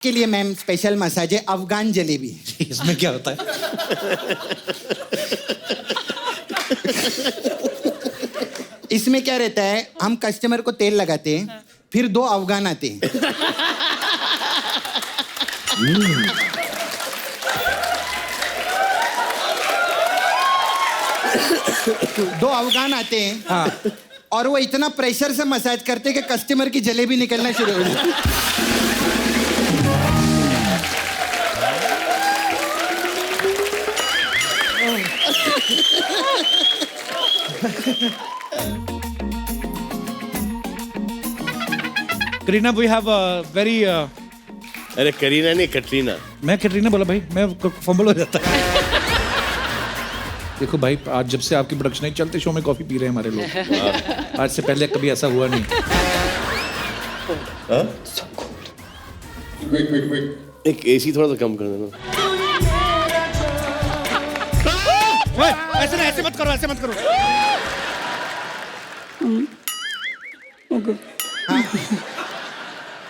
के लिए ma'am special massage है अफगान जलेबी। इसमें क्या होता है? इसमें क्या रहता है, हम कस्टमर को तेल लगाते हैं, फिर 2 अफगान आते हैं। दो अफगान आते हैं। हाँ। और वो इतना प्रेशर से मसाज करते हैं कि कस्टमर की जलेबी निकलना शुरू हो जाती है। करीना, वी हैव वेरी अरे करीना नहीं, कटरीना। मैं कैटरीना बोला भाई, मैं फंबल हो जाता है। देखो भाई, आज जब से आपकी प्रोडक्शन है, चलते शो में कॉफी पी रहे हैं हमारे लोग। आज से पहले कभी ऐसा हुआ नहीं। एक एसी थोड़ा सा कम कर देना। ऐसे ना, ऐसे मत करो, ऐसे मत करो।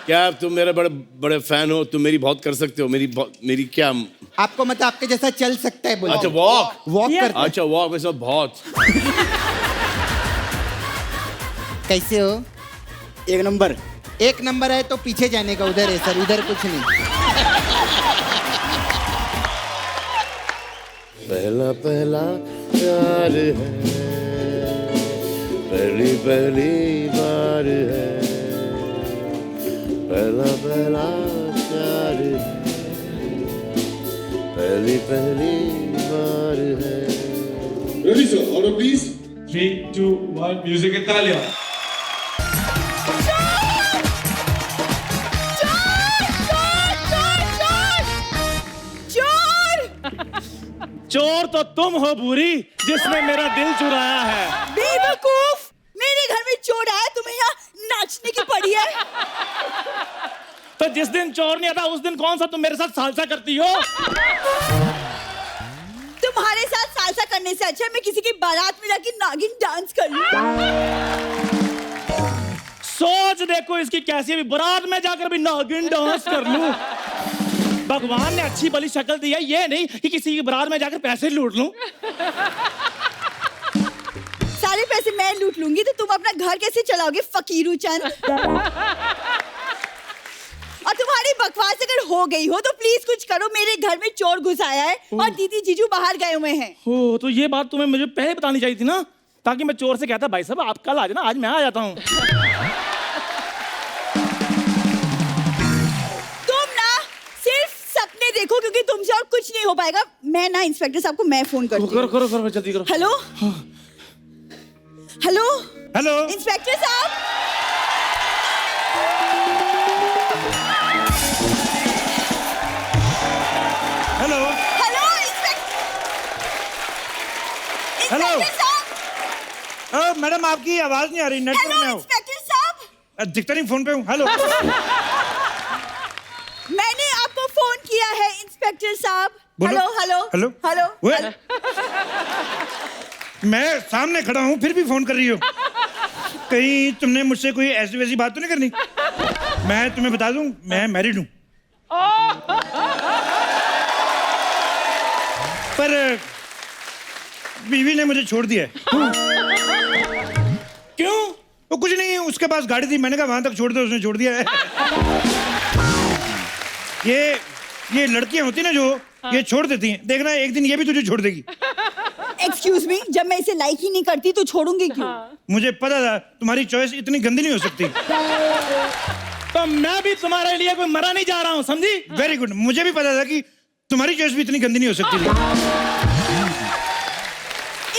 क्या तुम मेरे बड़े बड़े फैन हो? तुम मेरी बहुत कर सकते हो। मेरी क्या? आपको मतलब आपके जैसा चल सकता है बोला। अच्छा, वॉक करता है। अच्छा, वॉक वैसे बहुत। कैसे हो? एक नंबर। एक नंबर है तो पीछे जाने का, उधर है सर, उधर कुछ नहीं। पहला पहला प्यार है, पहली पहली बार है, पहला पहला प्यार है, पहली पहली बार है। Ready, sir? Order, please. 3, 2, 1, music की तालियां। चोर तो तुम हो भूरी, जिसने मेरा दिल चुराया है। बेवकूफ, मेरे घर में चोर आया, तुम्हें यहाँ नाचने की पड़ी है। तो जिस दिन चोर नहीं आता उस दिन कौन सा तुम मेरे साथ सालसा करती हो? तुम्हारे साथ सालसा करने से अच्छा है मैं किसी की बारात में जाके नागिन डांस कर लूं। सोच देखो इसकी कैसी है, बारात में जाकर भी नागिन डांस कर लूं। भगवान ने अच्छी भली शक्ल दी है, ये नहीं कि किसी की बारात में जाकर पैसे लूट लूं। सारे पैसे मैं लूट लूंगी तो तुम अपना घर कैसे चलाओगे फकीरू चंद? और तुम्हारी बकवास अगर हो गई हो तो प्लीज कुछ करो, मेरे घर में चोर घुस आया है और दीदी जीजू बाहर गए हुए हैं। हो तो ये बात तुम्हें मुझे पहले बतानी चाहिए थी ना, ताकि मैं चोर से कहता भाई साहब आप कल आ जाना, आज मैं आ जाता हूँ। देखो क्योंकि तुमसे और कुछ नहीं हो पाएगा। मैं ना इंस्पेक्टर साहब को मैं फोन करती हूँ। करो जल्दी करो। हेलो हेलो हेलो इंस्पेक्टर साहब। हेलो हेलो इंस्पेक्टर साहब। मैडम, आपकी आवाज नहीं आ रही, नेटवर्क में हेलो हो। इंस्पेक्टर साहब। दिखता नहीं, फोन पे हूँ। हेलो। मैंने आपको फोन किया है इंस्पेक्टर साहब। बोलो। Hello hello hello hello. मैं सामने खड़ा हूँ फिर भी फोन कर रही हो। कहीं तुमने मुझसे कोई ऐसी वैसी बात तो नहीं करनी? मैं तुम्हें बता दूं, मैं मैरिड हूँ। पर बीवी ने मुझे छोड़ दिया है। क्यों? वो कुछ नहीं, उसके पास गाड़ी थी, मैंने कहा वहां तक छोड़ दो, उसने छोड़ दिया है। ये लड़कियां होती ना जो ये छोड़ देती हैं, देखना एक दिन ये भी तुझे छोड़ देगी। एक्सक्यूज मी, जब मैं इसे लाइक ही नहीं करती तो छोड़ूंगी क्यों? मुझे पता था तुम्हारी चॉइस इतनी गंदी नहीं हो सकती। तो मैं भी तुम्हारे लिए कोई मरा नहीं जा रहा हूँ, समझी? वेरी गुड, मुझे भी पता था कि तुम्हारी चॉइस भी इतनी गंदी नहीं हो सकती।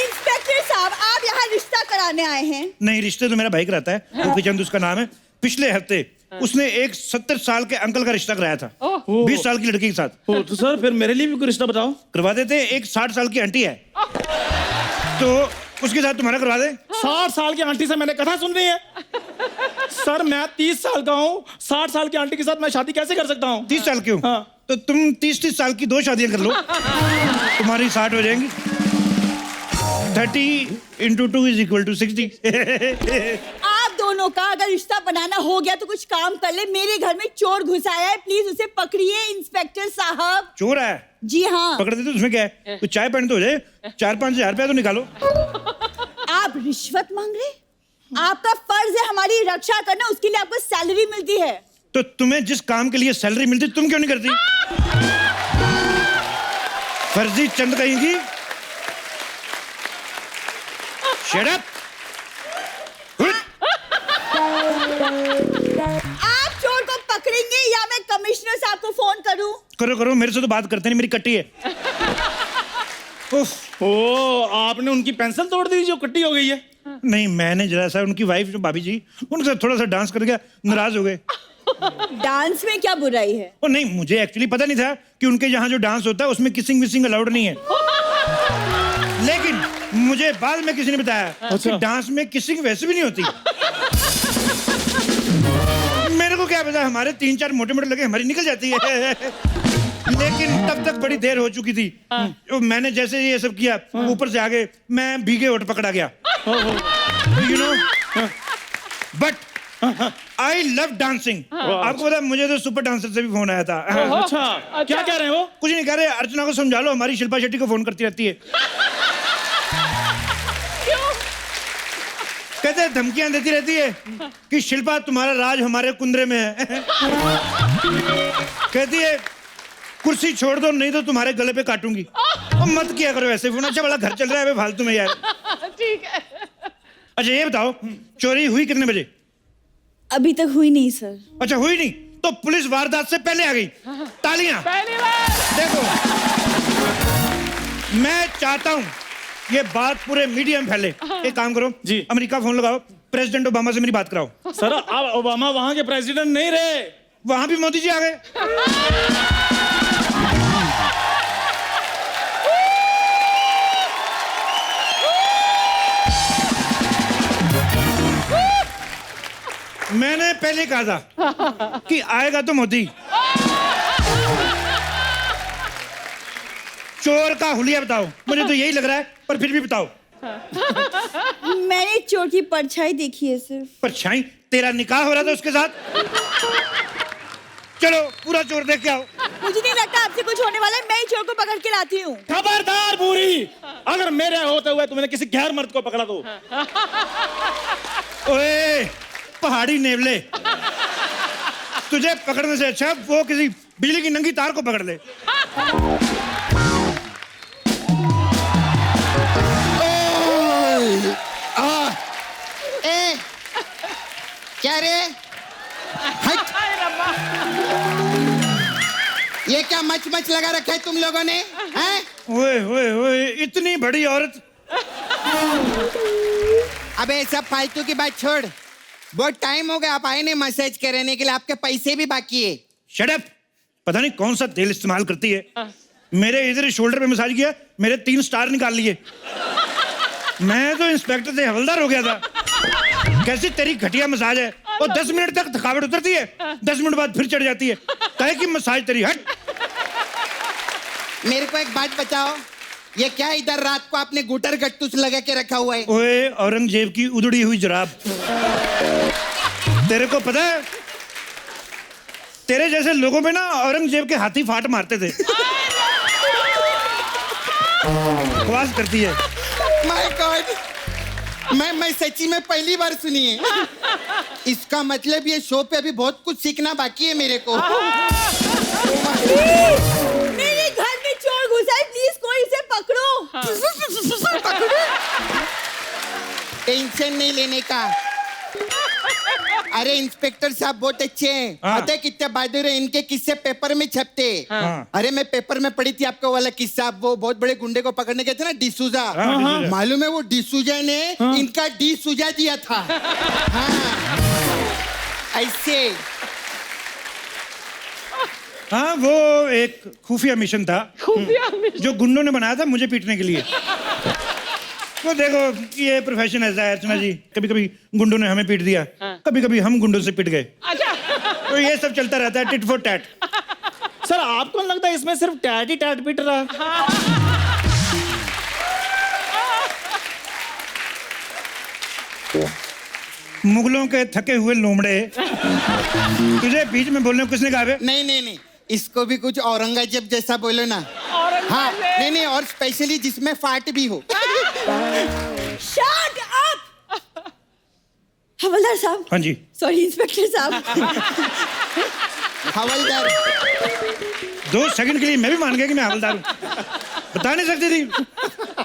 इंस्पेक्टर साहब, आप यहाँ रिश्ता कराने आए हैं? नहीं, रिश्ते तो मेरा भाई कराता है, गोपी चंद उसका नाम है। पिछले हफ्ते उसने एक 70 साल के अंकल का रिश्ता कराया था 20 साल की लड़की के साथ। तो सर फिर मेरे लिए भी कोई रिश्ता बताओ। करवा देते। एक 60 साल की आंटी है तो उसके साथ तुम्हारा करवा दे। 60 साल की आंटी से मैंने कथा सुन रही है? सर मैं 30 साल का हूँ, 60 साल की आंटी के साथ मैं शादी कैसे कर सकता हूँ? 30 साल क्यों? हाँ। तो तुम 30 साल की 2 शादियां कर लो, तुम्हारी 60 हो जाएंगी। 30 × 2 = 60। आप दोनों का अगर रिश्ता बनाना हो गया तो कुछ काम कर ले। मेरे घर में चोर घुस आया है, प्लीज उसे पकड़िए इंस्पेक्टर साहब। चोर है? जी हाँ। पकड़ दे तो उसमें क्या है, कुछ चाय पानी तो हो जाए। 4-5 हजार रुपया तो निकालो। आप रिश्वत मांग रहे? आपका फर्ज है हमारी रक्षा करना, उसके लिए आपको सैलरी मिलती है। तो तुम्हें जिस काम के लिए सैलरी मिलती तुम क्यों नहीं करती? फर्जी चंद कहेंगी। Shut up! आप चोर को पकड़ेंगे या मैं कमिश्नर साहब को फोन करूं? करो करो, मेरे से तो बात करते नहीं, मेरी कट्टी है। उफ। ओ, आपने उनकी पेंसिल तोड़ दी जो कट्टी हो गई है? नहीं, मैंने जरा सा उनकी वाइफ जो भाभी जी, उनके साथ थोड़ा सा डांस कर गया, नाराज हो गए। डांस में क्या बुराई है? ओ नहीं, मुझे एक्चुअली पता नहीं था कि उनके यहाँ जो डांस होता है उसमें किसिंग विसिंग अलाउड नहीं है। लेकिन मुझे बाद में किसी ने बताया कि डांस में किसिंग वैसे भी नहीं होती। मेरे को क्या पता, हमारे 3-4 मोटे मोटे लगे, हमारी निकल जाती है। लेकिन तब तक बड़ी देर हो चुकी थी। मैंने जैसे ये सब किया, ऊपर से आगे मैं भीगे होठ पकड़ा गया। You know, but I love dancing. आपको पता, मुझे तो सुपर डांसर से भी फोन आया था। अच्छा, क्या कह रहे हैं वो? कुछ नहीं कह रहे, अर्चना को समझा लो, हमारी शिल्पा शेट्टी को फोन करती रहती है। कहते धमकियां देती रहती है कि शिल्पा तुम्हारा राज हमारे कुंदरे में है। कहती है कुर्सी छोड़ दो नहीं तो तुम्हारे गले पे काटूंगी। और मत किया करो ऐसे फोन, अच्छा बड़ा घर चल रहा है फालतू में यार। ठीक है। अच्छा ये बताओ, चोरी हुई कितने बजे? अभी तक हुई नहीं सर। अच्छा हुई नहीं, तो पुलिस वारदात से पहले आ गई। तालियां। पहली बार। देखो, मैं चाहता हूं ये बात पूरे मीडिया में फैले। एक काम करो जी, अमेरिका फोन लगाओ, प्रेसिडेंट ओबामा से मेरी बात कराओ। सर अब ओबामा वहां के प्रेसिडेंट नहीं रहे, वहां भी मोदी जी आ गए। मैंने पहले कहा था कि आएगा तो मोदी। चोर का हुलिया बताओ, मुझे तो यही लग रहा है, पर फिर भी बताओ। मैंने चोर की परछाई देखी है सिर्फ। परछाई? तेरा निकाह हो रहा था उसके साथ? चलो पूरा चोर देख के आओ। मुझे नहीं लगता आपसे कुछ होने वाला है, मैं ही चोर को पकड़ के लाती हूँ। खबरदार बूढ़ी, अगर मेरे होते हुए तुमने किसी गैर मर्द को पकड़ा तो। ओए पहाड़ी नेवले, तुझे पकड़ने से अच्छा वो किसी बिजली की नंगी तार को पकड़ ले। ए, क्या रे? हट। ये क्या मच मच लगा रखा है तुम लोगों ने? हैं? ओए ओए ओए, इतनी बड़ी औरत। अबे सब फालतू की बात छोड़, बहुत टाइम हो गया आप आए नहीं मसाज कराने के लिए, आपके पैसे भी बाकी है। Shut up. पता नहीं कौन सा तेल इस्तेमाल करती है। मेरे इधर शोल्डर पे मसाज किया, मेरे 3 स्टार निकाल लिए। मैं तो इंस्पेक्टर से हवलदार हो गया था। कैसी तेरी घटिया मसाज है, और 10 मिनट तक थकावट उतरती है, 10 मिनट बाद फिर चढ़ जाती है। काहे की मसाज तेरी? हट। मेरे को एक बात बताओ, ये क्या इधर रात को आपने गुटर गट्टूस लगा के रखा हुआ है? ओए औरंगजेब की उधड़ी हुई जुराब। तेरे को पता है, तेरे जैसे लोगों पे ना औरंगजेब के हाथी फाट मारते थे। बकवास करती है। माय गॉड, मैं सच्ची में पहली बार सुनी है। इसका मतलब ये शो पे अभी बहुत कुछ सीखना बाकी है मेरे को। मेरे घर में चोर घुसा है, प्लीज कोई इसे पकड़ो। पकड़ो। टेंशन नहीं लेने का। अरे इंस्पेक्टर साहब बहुत अच्छे हैं, पता है कितने बहादुर हैं, इनके किस्से पेपर में छपते। अरे मैं पेपर में पढ़ी थी आपको वाला किस्सा, वो बहुत बड़े गुंडे को पकड़ने गए थे ना, डिसूजा। मालूम है वो डिसूजा ने इनका डी सुजा दिया था। हाँ ऐसे। हाँ वो एक खुफिया मिशन था जो गुंडों ने बनाया था मुझे पीटने के लिए। तो देखो ये प्रोफेशन ऐसा है अर्चना जी, कभी कभी गुंडों ने हमें पीट दिया, कभी कभी हम गुंडों से पिट गए। तो ये सब चलता रहता है, टिट फॉर टैट। सर आपको लगता है इसमें सिर्फ टैट ही टैट पीट रहा है? मुगलों के थके हुए लोमड़े, तुझे बीच में बोलने को किसने कहा बे? नहीं नहीं नहीं, इसको भी कुछ औरंगजेब जैसा बोलो ना। हाँ नहीं नहीं, और स्पेशली जिसमें फाट भी हो। Shut up. हवलदार साहब। हाँ जी। सॉरी इंस्पेक्टर साहब। हवलदार 2 सेकंड के लिए मैं भी मान गया कि मैं हवलदार हूँ। बता नहीं सकती थी,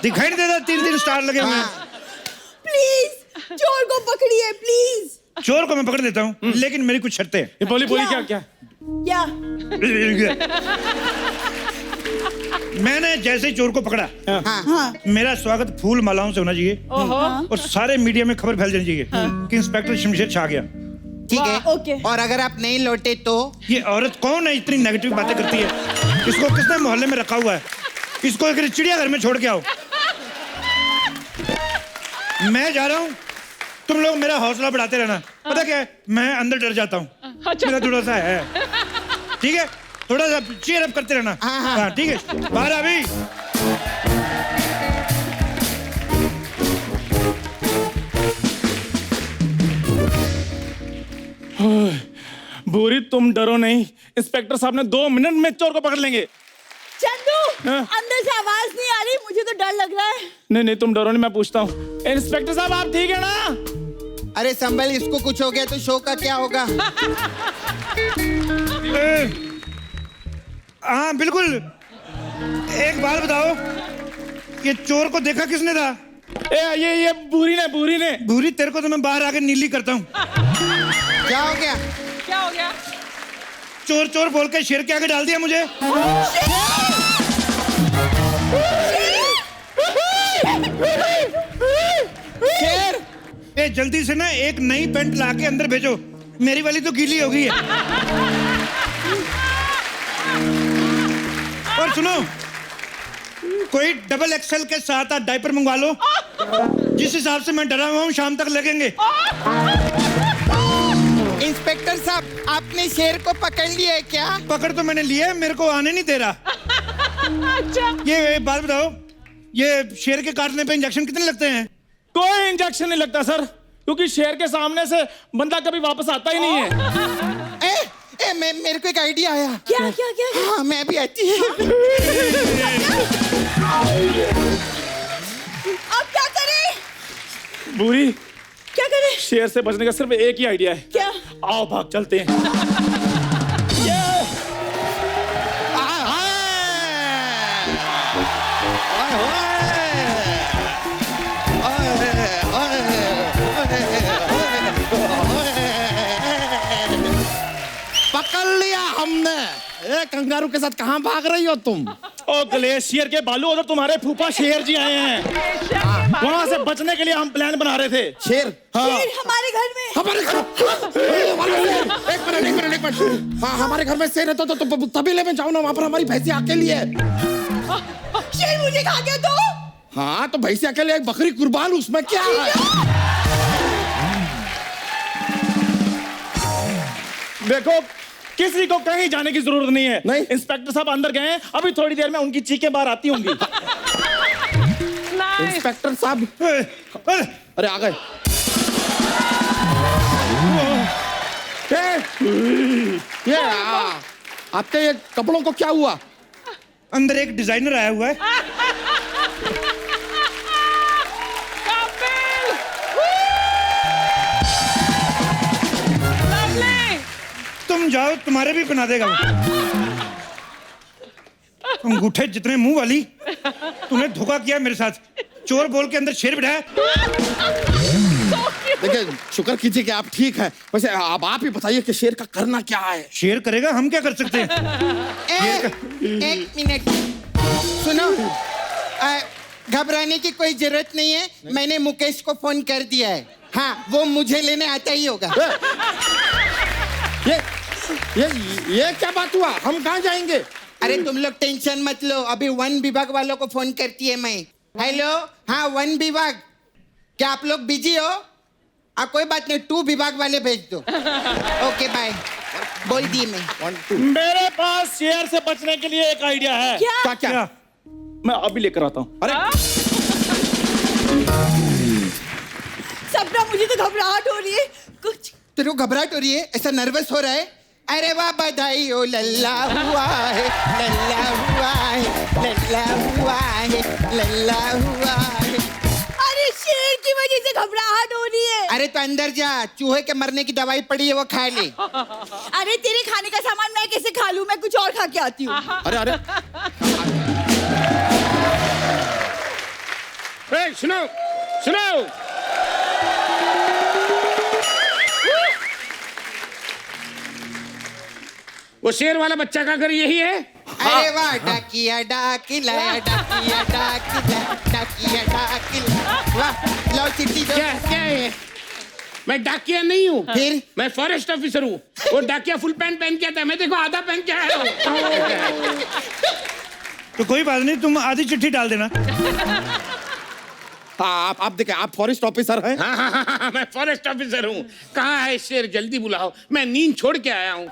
दिखाई नहीं देता 3 स्टार लगे हुए हैं। प्लीज चोर को पकड़िए प्लीज। चोर को मैं पकड़ लेता हूँ, लेकिन मेरी कुछ शर्तें हैं। बोली क्या? क्या? क्या? मैंने जैसे ही चोर को पकड़ा, हाँ। मेरा स्वागत फूल मालाओं से होना चाहिए और सारे मीडिया में खबर फैल जानी चाहिए कि इंस्पेक्टर शमशेर छा गया। ठीक है। ओके। और अगर आप नहीं लौटे तो? ये औरत कौन है इतनी नेगेटिव बातें करती है? इसको किसने मोहल्ले में रखा हुआ है? इसको एक चिड़ियाघर में छोड़ के आओ। मैं जा रहा हूँ, तुम लोग मेरा हौसला बढ़ाते रहना। पता क्या है, मैं अंदर डर जाता हूँ, मेरा थोड़ा सा है। ठीक है, थोड़ा सा चीयर अप करते रहना। हाँ ठीक है, बाहर अभी। भूरी तुम डरो नहीं, इंस्पेक्टर साहब ने 2 मिनट में चोर को पकड़ लेंगे। चंदू हाँ? अंदर से आवाज नहीं आ रही, मुझे तो डर लग रहा है। नहीं नहीं तुम डरो नहीं, मैं पूछता हूँ। इंस्पेक्टर साहब आप ठीक है ना? अरे संभल, इसको कुछ हो गया तो शो का क्या होगा? हाँ बिल्कुल। एक बात बताओ, ये चोर को देखा किसने था? ये भूरी ने। भूरी, तेरे को तो मैं बाहर आके नीली करता हूँ। क्या हो गया? क्या हो गया? चोर चोर बोल के शेर के आगे डाल दिया मुझे। शेर? ए जल्दी से ना एक नई पैंट ला के अंदर भेजो, मेरी वाली तो गीली हो गई है। और सुनो, कोई डबल एक्सेल के साथ आप डायपर मंगवा लो। जिस हिसाब से मैं डरा हुआ हूँ, शाम तक लगेंगे। इंस्पेक्टर साहब, आपने शेर को पकड़ लिया है क्या? पकड़ तो मैंने लिया, मेरे को आने नहीं दे रहा। ये बात बताओ, ये शेर के काटने पे इंजेक्शन कितने लगते हैं? कोई इंजेक्शन नहीं लगता सर, क्योंकि शेर के सामने से बंदा कभी वापस आता ही नहीं है। मेरे को एक आइडिया आया। क्या क्या क्या? हाँ मैं भी आती है। अब क्या करें? भूरी, क्या करें? शेर से बचने का सिर्फ एक ही आइडिया है। क्या? आओ भाग चलते हैं। पकड़ लिया हमने। ए कंगारू के साथ कहाँ भाग रही हो तुम? ओ ग्लेशियर के बालू, उधर तुम्हारे फूफा शेर जी आए हैं। वहाँ से बचने के लिए हम प्लान बना रहे थे। शेर? शेर हमारे घर में। हमारे घर? एक मिनट। हाँ हमारे घर में शेर है तो तबेले में जाओ ना, वहाँ पर हमारी भैंसी अकेली है। शेर मुझे खा गया तो? हाँ तो भैंसी अकेले, एक बकरी कुर्बान, उसमें क्या है? देखो, किसी को कहीं जाने की जरूरत नहीं है। नहीं। इंस्पेक्टर साहब अंदर गए हैं, अभी थोड़ी देर में उनकी चीखें बाहर आती होंगी। इंस्पेक्टर साहब, अरे आ गए। ये आपके ये कपड़ों को क्या हुआ? अंदर एक डिजाइनर आया हुआ है। तुम जाओ, तुम्हारे भी बना देगा वो। अंगूठे जितने मुंह वाली, तूने धोखा किया मेरे साथ। चोर बोल के अंदर शेर बिठाया। देखिए, शुक्र कीजिए कि आप ठीक हैं। वैसे अब आप ही बताइए कि शेर का करना क्या है? शेर करेगा, हम क्या कर सकते हैं? एक मिनट सुनो, घबराने की कोई जरूरत नहीं है। मैंने मुकेश को फोन कर दिया है। हाँ वो मुझे लेने आता ही होगा। ये क्या बात हुआ? हम कहाँ जाएंगे? अरे तुम लोग टेंशन मत लो, अभी वन विभाग वालों को फोन करती है मैं। हेलो, हाँ वन विभाग, क्या आप लोग बिजी हो? कोई बात नहीं, 2 विभाग वाले भेज दो। ओके बाय, बोल दिए मैं। मेरे पास शेर से बचने के लिए एक आइडिया है। क्या? क्या? मैं अभी लेकर आता हूँ। अरे सपना मुझे तो घबराहट हो रही है कुछ। तेरे को घबराहट हो रही है, ऐसा नर्वस हो रहा है? अरे वाह बधाई हो, लल्ला हुआ है, लल्ला हुआ है, लल्ला हुआ है, लल्ला हुआ है। अरे शेर की वजह से घबराहट हो रही है। अरे तो अंदर जा, चूहे के मरने की दवाई पड़ी है, वो खा ले। अरे तेरे खाने का सामान मैं कैसे खा लूं, मैं कुछ और खा के आती हूँ। अरे अरे ए, सुनो सुनो, वो शेर वाला बच्चा का घर यही है? अरे वाह, डाकिया डाकिला, डाकिया डाकिला, डाकिया डाकिला। वाह, लो चिट्ठी दो। क्या क्या है? मैं डाकिया नहीं हूँ, फिर? मैं फॉरेस्ट ऑफिसर हूँ। वो डाकिया फुल पैंट पहन के आता है, मैं देखो आधा पहन के आया हूँ। तो कोई बात नहीं, तुम आधी चिट्ठी डाल देना। हाँ, आप देखें, आप फॉरेस्ट ऑफिसर हैं? हाँ, मैं फॉरेस्ट ऑफिसर हूँ। कहाँ है शेर, जल्दी बुलाओ, मैं नींद छोड़ के आया हूँ।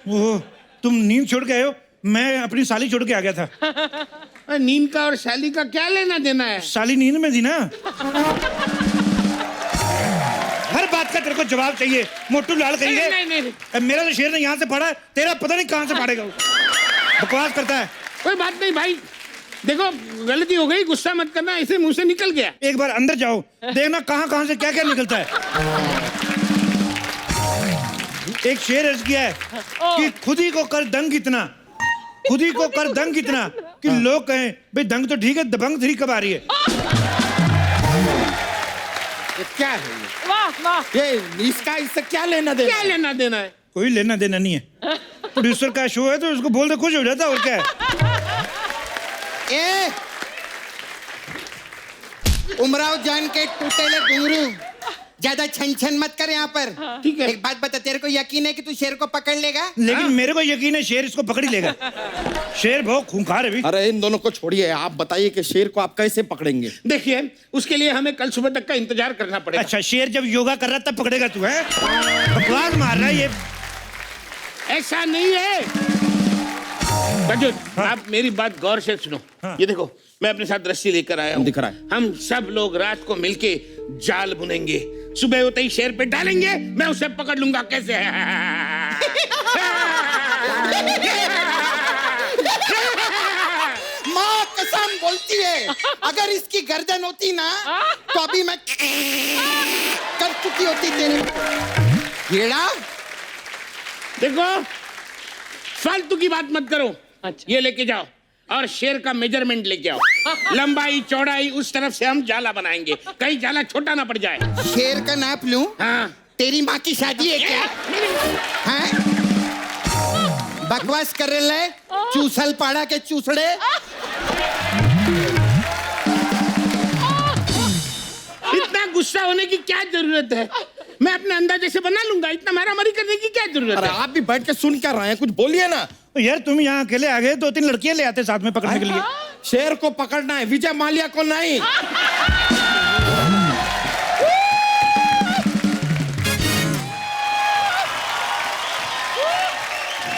ओह, तुम नींद छोड़ के आए हो? मैं अपनी साली छोड़ के आ गया था। नींद का और साली का क्या लेना देना है? साली नींद में थी ना। हर बात का तेरे को जवाब चाहिए, मोटू लाल कहेंगे। नहीं। अब मेरा तो शेर ने यहाँ से फाड़ा है, तेरा पता नहीं कहाँ से फाड़ेगा वो। बकवास करता है। कोई बात नहीं भाई, देखो गलती हो गई, गुस्सा मत करना, ऐसे मुंह से निकल गया। एक बार अंदर जाओ, देखना कहाँ से क्या क्या निकलता है। एक शेर अर्ज किया है कि खुद ही को कर दंग इतना, खुद ही को कर दंग इतना कि लोग कहें भाई दंग तो ठीक है, दबंग 3 कब आ रही है। ये क्या है ये? वाह वाह, ये इसका इससे क्या लेना देना? क्या लेना देना है? कोई लेना देना नहीं है। प्रोड्यूसर का शो है तो उसको बोल दे, खुश हो जाता, और क्या है। ए उमराव जान के टूटेले घुंघरू, ज्यादा छन छन मत कर यहाँ पर। ठीक है। एक बात बता, तेरे को यकीन है कि तू शेर को पकड़ लेगा? लेकिन मेरे को यकीन है शेर इसको पकड़ ही लेगा। शेर बहुत खूंखार है भी। अरे इन दोनों को छोड़िए, आप बताइए कि शेर को आप कैसे पकड़ेंगे? देखिए, उसके लिए हमें कल सुबह तक का इंतजार करना पड़ेगा। अच्छा, शेर जब योगा कर रहा तब पकड़ेगा तू? है बकवास मार रहा है ये। ऐसा नहीं है तजुद, आप मेरी बात गौर से सुनो। ये देखो, मैं अपने साथ रस्सी लेकर आया हूँ। दिख रहा है। हम सब लोग रात को मिलके जाल बुनेंगे, सुबह होते ही शेर पे डालेंगे, मैं उसे पकड़ लूंगा। कैसे है? माँ कसम बोलती है, अगर इसकी गर्दन होती ना तो अभी मैं कर चुकी होती तेरे कीड़ा। देखो, फालतू की बात मत करो। अच्छा। ये लेके जाओ और शेर का मेजरमेंट लेके आओ, लंबाई चौड़ाई उस तरफ से हम जाला बनाएंगे, कहीं जाला छोटा ना पड़ जाए। शेर का नाप लूं? हाँ। तेरी माँ की शादी है क्या? हैं? बकवास कर रहे हैं, चूसल पाड़ा के चूसड़े। इतना गुस्सा होने की क्या जरूरत है? मैं अपने अंदाजे से बना लूंगा, इतना मारामारी करने की क्या जरूरत है? आप भी बैठ के सुन क्या रहे हैं, कुछ बोलिए ना। तो यार तुम यहाँ अकेले आ गए, 2-3 लड़कियां ले आते साथ में पकड़ने के लिए। शेर को पकड़ना है, विजय माल्या को नहीं।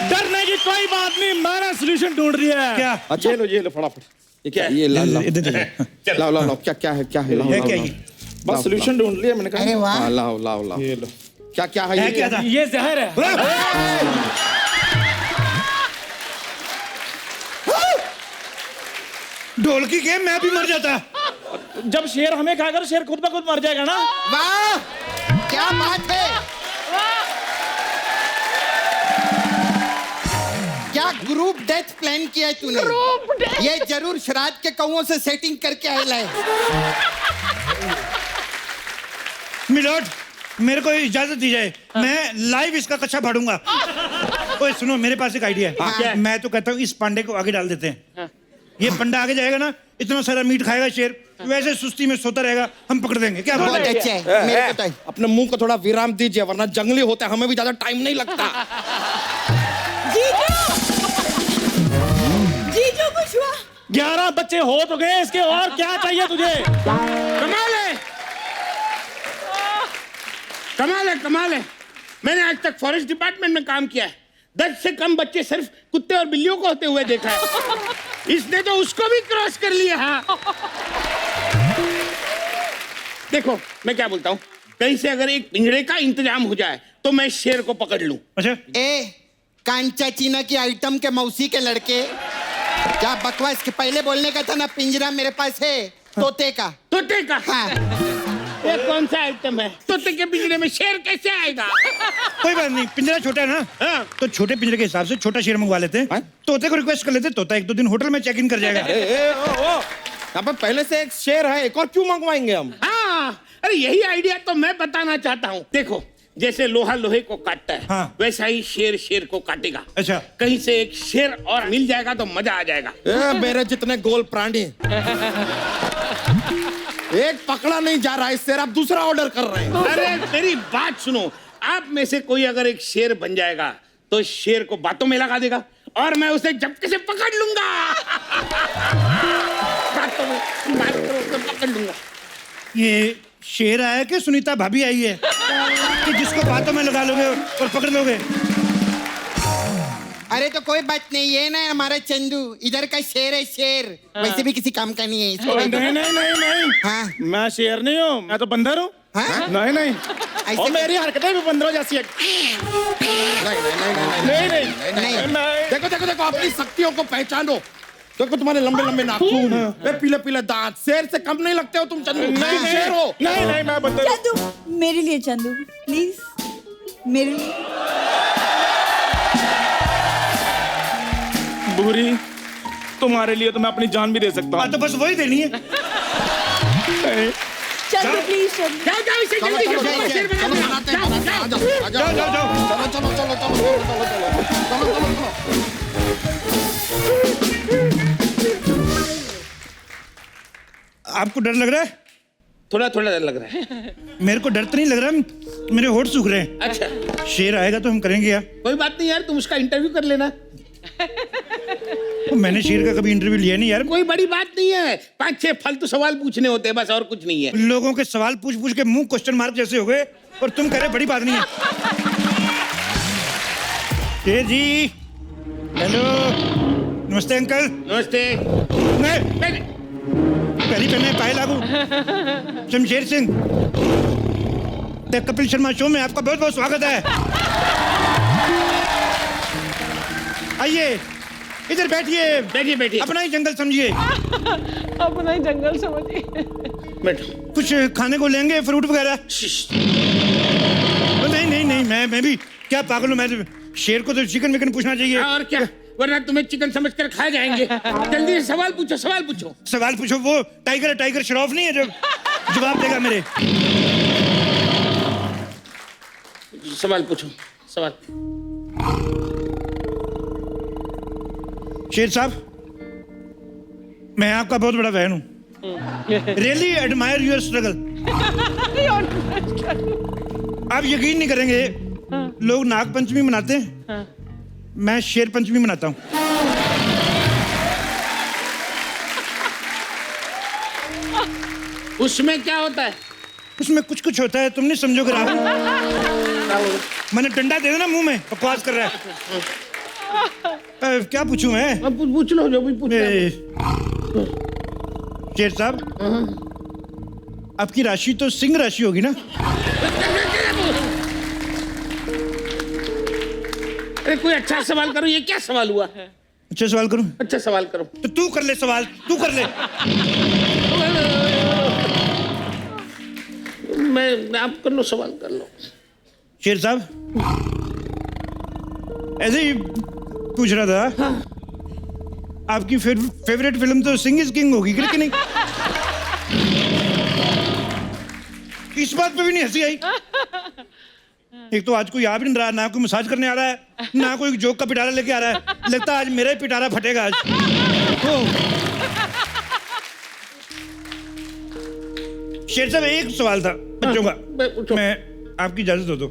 डरने की कोई बात नहीं, मैंने सोल्यूशन ढूंढ लिया है। क्या? अच्छा ये लो फटाफट। ये क्या है? ये ला ला लाओ लाओ लाओ, क्या क्या है, क्या है? लाओ है लाओ, क्या लाओ। ये? बस सोल्यूशन ढूंढ लिया मैंने कहा। अरे वाह। हाँ, लाओ लाओ लाओ। ये लो। क्या क्या है? है ये क्या था? ये जहर है। ढोलकी के मैं भी मर जाता। जब शेर हमें खाएगा तो शेर खुद ब खुद मर जाएगा ना। वाह, क्या बात है। क्या ग्रुप डेथ प्लान किया है तूने? ये जरूर श्राद्ध के कौओं से सेटिंग करके आया है। मिलोट, मेरे को इजाजत दी जाए, मैं लाइव इसका कच्चा फाड़ूंगा। ओए सुनो, मेरे पास एक आइडिया है। मैं तो कहता हूँ इस पांडे को आगे डाल देते हैं। ये पंडा आगे जाएगा ना, इतना सारा मीट खाएगा शेर, वैसे सुस्ती में सोता रहेगा, हम पकड़ देंगे। क्या बहुत बोलते हैं? अच्छे है, मेरे को तो है। अपने मुंह को थोड़ा विराम दीजिए, वरना जंगली होता है, हमें भी ज्यादा टाइम नहीं लगता। जीजू कुछ हुआ? 11 बच्चे हो तो गए, इसके और क्या चाहिए तुझे? कमाल है, कमाल है, कमाल है। मैंने आज तक फॉरेस्ट डिपार्टमेंट में काम किया है, 10 से कम बच्चे सिर्फ कुत्ते और बिल्लियों को होते हुए देखा है। इसने तो उसको भी क्रॉस कर लिया। हाँ, देखो मैं क्या बोलता हूँ, कहीं से अगर एक पिंजरे का इंतजाम हो जाए तो मैं शेर को पकड़ लूं। अच्छा ए कांचा चीना की आइटम के मौसी के लड़के, क्या बकवास के पहले बोलने का था ना, पिंजरा मेरे पास है तोते का। तोते का? हाँ। ये कौन सा आइटम है? तोते के पिंजरे में शेर कैसे आएगा? कोई बात नहीं, पिंजरा छोटा है ना, हाँ। तो छोटे पिंजरे के हिसाब से छोटा शेर मंगवा लेते हैं। तोते को रिक्वेस्ट कर लेते, तोता 1-2 दिन होटल में चेक इन कर जाएगा। यहाँ पे पहले से एक शेर है, एक और क्यों मंगवाएंगे हम? हाँ, अरे यही आइडिया तो मैं बताना चाहता हूँ। देखो जैसे लोहा लोहे को काटता है, हाँ। वैसा ही शेर शेर को काटेगा। अच्छा। कहीं से एक शेर और मिल जाएगा तो मजा आ जाएगा। मेरे जितने गोल प्राणी एक पकड़ा नहीं जा रहा है शेर, आप दूसरा ऑर्डर कर रहे हैं। अरे मेरी बात सुनो, आप में से कोई अगर एक शेर बन जाएगा तो शेर को बातों में लगा देगा और मैं उसे झपके से पकड़ लूंगा। बातों में पकड़ लूंगा। ये शेर आया कि सुनीता भाभी आई है कि जिसको बातों में लगा लोगे और पकड़ लोगे? अरे तो कोई बात नहीं, ये ना हमारा चंदू इधर का शेर है, शेर वैसे भी किसी काम का नहीं है इसको। नहीं हाँ मैं शेर नहीं हूँ, मैं तो बंदर हूँ। हाँ? नहीं ऐसे और मेरी हरकतें भी बंदरों जैसी है। नहीं देखो देखो देखो, अपनी शक्तियों को पहचानो। देखो तुम्हारे लंबे लंबे नाखून, पीले पीले दांत, शेर से कम नहीं लगते हो तुम चंदू। नहीं शेर हो। नहीं मैं बंदर हूँ। चंदू मेरे लिए, चंदू प्लीज मेरे लिए। बुरी, तुम्हारे लिए तो मैं अपनी जान भी दे सकता हूँ। तो बस वही देनी है। चंदू प्लीज चंदू। जाओ जाओ इसे चलो जल्दी चलो से शेर चलो, बना दो। बनाते हैं, बनाते हैं, आ जाओ, आ जाओ, जाओ, जाओ। चलो चलो चलो चलो चलो चलो चलो चलो। आपको डर लग रहा है? थोड़ा थोड़ा डर लग रहा है। मेरे को डर तो नहीं लग रहा, मेरे होठ सूख रहे हैं। अच्छा शेर आएगा तो हम करेंगे यार। कोई बात नहीं यार, तुम उसका इंटरव्यू कर लेना। तो मैंने शेर का कभी इंटरव्यू लिया नहीं यार। कोई बड़ी बात नहीं है, 5-6 फालतू सवाल पूछने होते हैं बस, और कुछ नहीं है। लोगों के सवाल पूछ पूछ के मुंह क्वेश्चन मार्क जैसे हो गए और तुम कह रहे बड़ी बात नहीं है। शेर जी, हेलो, नमस्ते अंकल। नमस्ते। नहीं, नहीं, पहली पहने पाए लागू। शमशेर सिंह, द कपिल शर्मा शो में आपका बहुत बहुत स्वागत है। आइए इधर बैठिए, बैठिए बैठिए। अपना ही जंगल समझिए। अपना ही जंगल समझिए। बैठो। कुछ खाने को लेंगे, फ्रूट वगैरह? नहीं नहीं नहीं, मैं भी क्या पागल हूँ, मैं शेर को तो चिकन विकन पूछना चाहिए। और क्या, वरना तुम्हें चिकन समझकर खा जाएंगे। जल्दी से सवाल पूछो, सवाल पूछो। सवाल पूछो। वो टाइगर है, टाइगर श्रॉफ नहीं है जो जवाब देगा मेरे। सवाल पूछो, सवाल। शेर साहब, मैं आपका बहुत बड़ा फैन हूँ। Really admire your struggle. आप यकीन नहीं करेंगे, लोग नाग पंचमी मनाते हैं, मैं शेर पंचमी मनाता हूँ। उसमें क्या होता है? उसमें कुछ कुछ होता है, तुम नहीं समझोगे राहुल। मैंने डंडा दे देना मुंह में, बकवास कर रहा है। क्या पूछूं मैं? अब पूछ लो जो भी पूछना है। शेर साहब, आपकी राशि तो सिंह राशि होगी ना? अरे कोई अच्छा सवाल करो, ये क्या सवाल हुआ? अच्छा सवाल करूं? अच्छा सवाल करो। तो तू कर ले सवाल, तू कर ले। मैं आप कर लो, सवाल कर लो। शेर साहब, ऐसे ही पूछ रहा था, आपकी फेवरेट फिल्म तो सिंह इज किंग होगी कि नहीं? इस बात पे भी नहीं हंसी आई। एक तो आज कोई आ भी नहीं रहा, ना कोई मसाज करने आ रहा है, ना कोई जोक का पिटारा लेके आ रहा है। लगता है आज मेरा ही पिटारा फटेगा आज। शेर साहब, एक सवाल था बच्चों का, मैं आपकी इजाजत हो तो।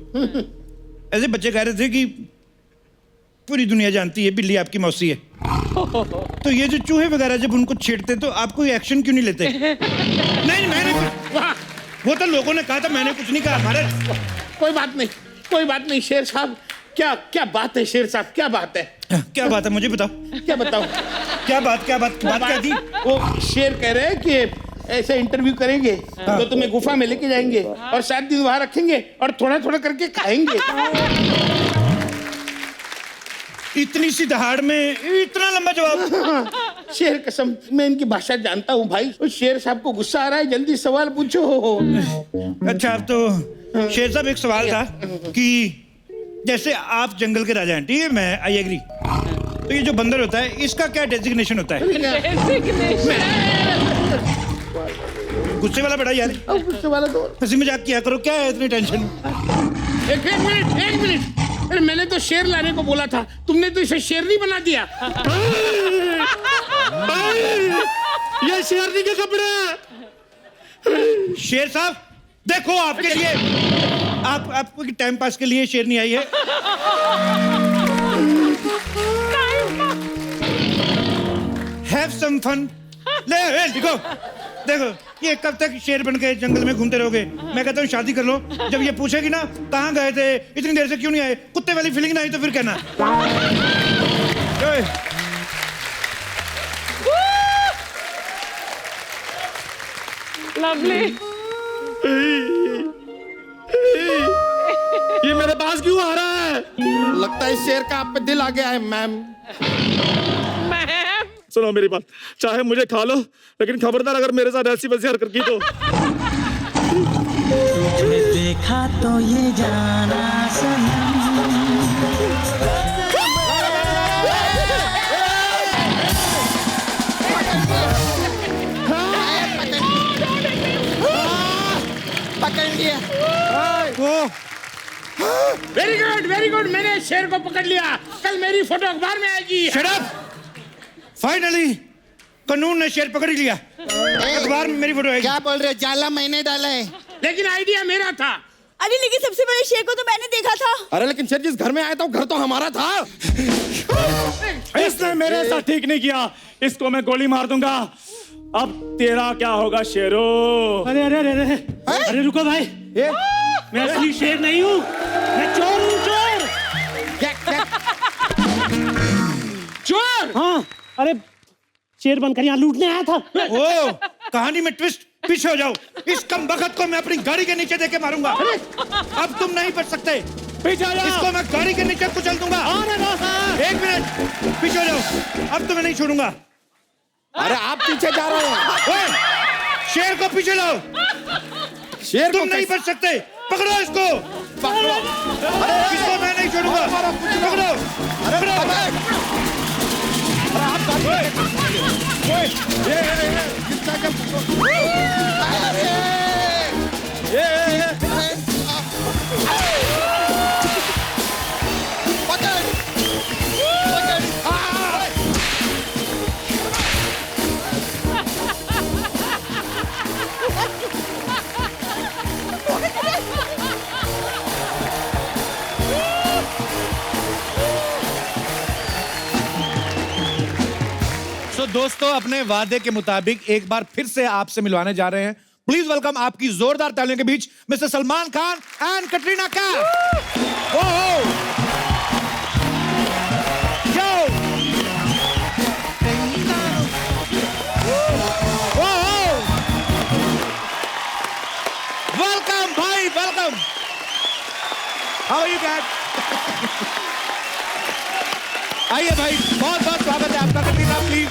ऐसे बच्चे कह रहे थे कि पूरी दुनिया जानती है बिल्ली आपकी मौसी है, तो ये जो चूहे वगैरह जब उनको छेड़ते तो आप कोई एक्शन क्यों नहीं लेते? नहीं, मैंने वो तो लोगों ने कहा था, मैंने कुछ नहीं कहा। हमारे कोई बात नहीं, कोई बात नहीं। शेर साहब, क्या क्या बात है शेर साहब, क्या बात है? क्या बात है मुझे बताओ। क्या बताओ? क्या बात क्या थी? वो शेर कह रहे हैं कि ऐसे इंटरव्यू करेंगे तो तुम्हें गुफा में लेके जाएंगे और 7 दिन वहां रखेंगे और थोड़ा थोड़ा करके खाएंगे। इतनी सी दहाड़ में इतना लंबा जवाब? शेर कसम, मैं इनकी भाषा जानता हूँ भाई। उस शेर साहब को गुस्सा आ रहा है, जल्दी सवाल पूछो। अच्छा, अब तो शेर साहब एक सवाल था कि जैसे आप जंगल के राजा हैं, ठीक है, मैं आई एग्री, तो ये जो बंदर होता है इसका क्या डेजिग्नेशन होता है? गुस्से वाला बड़ा यार, गुस्से वाला तो हंसी मजाक किया करो, क्या है इतनी टेंशन? एक मिनट, अरे मैंने तो शेर लाने को बोला था, तुमने तो इसे शेरनी बना दिया। ये शेरनी के कपड़े। शेर साहब देखो, आपके लिए आपको टाइम पास के लिए शेरनी आई है। Have some fun. ले देखो ये कब तक शेर बन के जंगल में घूमते रहोगे? मैं कहता हूँ शादी कर लो। जब ये पूछेगी ना कहाँ गए थे, इतनी देर से क्यों नहीं आए, कुत्ते वाली फीलिंग ना आई तो फिर कहना। लवली, ये मेरे पास क्यों आ रहा है? लगता है शेर का आप पे दिल आ गया है मैम। सुनो मेरी बात, चाहे मुझे खा लो, लेकिन खबरदार अगर मेरे साथ ऐसी वैसी हरकत की तो। देखा तो ये जाना सनम। पकड़ लिया। वेरी गुड, मैंने शेर को पकड़ लिया। कल मेरी फोटो अखबार में आएगी। Shut up! फाइनली कानून ने शेर पकड़ लिया, अखबार में मेरी फोटो आएगी। क्या बोल रहे? जाला मैंने डाला है, लेकिन आइडिया मेरा था। अरे लेकिन सबसे बड़े शेर को तो मैंने देखा था। अरे लेकिन शेर जिस घर में आया था वो घर तो हमारा था। इसने मेरे साथ ठीक नहीं किया, इसको मैं गोली मार दूंगा। अब तेरा क्या होगा शेरो? अरे अरे अरे अरे अरे रुको भाई, मैं असली शेर नहीं हूँ, मैं चोर हूँ, चोर। हाँ, अरे शेर बनकर यहाँ लूटने आया था। ओ, कहानी में ट्विस्ट। पीछे हो जाओ, इस कम बखत को मैं अपनी गाड़ी के नीचे देके मारूंगा। अब तुम नहीं बच सकते, पीछे हो जाओ। इसको मैं गाड़ी के नीचे कुचल दूंगा। एक मिनट, पीछे हो जाओ, अब तुम्हें नहीं छोड़ूंगा। अरे आप पीछे जा रहे हैं। ओए, शेर को पीछे लाओ। शेर तुम नहीं बच सकते, पकड़ो इसको। पकड़ो, इसको मैं नहीं छोड़ूंगा। पकड़ो, तो दोस्तों, अपने वादे के मुताबिक एक बार फिर से आपसे मिलवाने जा रहे हैं। प्लीज वेलकम आपकी जोरदार तालियों के बीच mister Salman Khan and Katrina Kaif. Welcome भाई, welcome. How are you Kat? आइए भाई, बहुत बहुत स्वागत है आपका। Katrina please.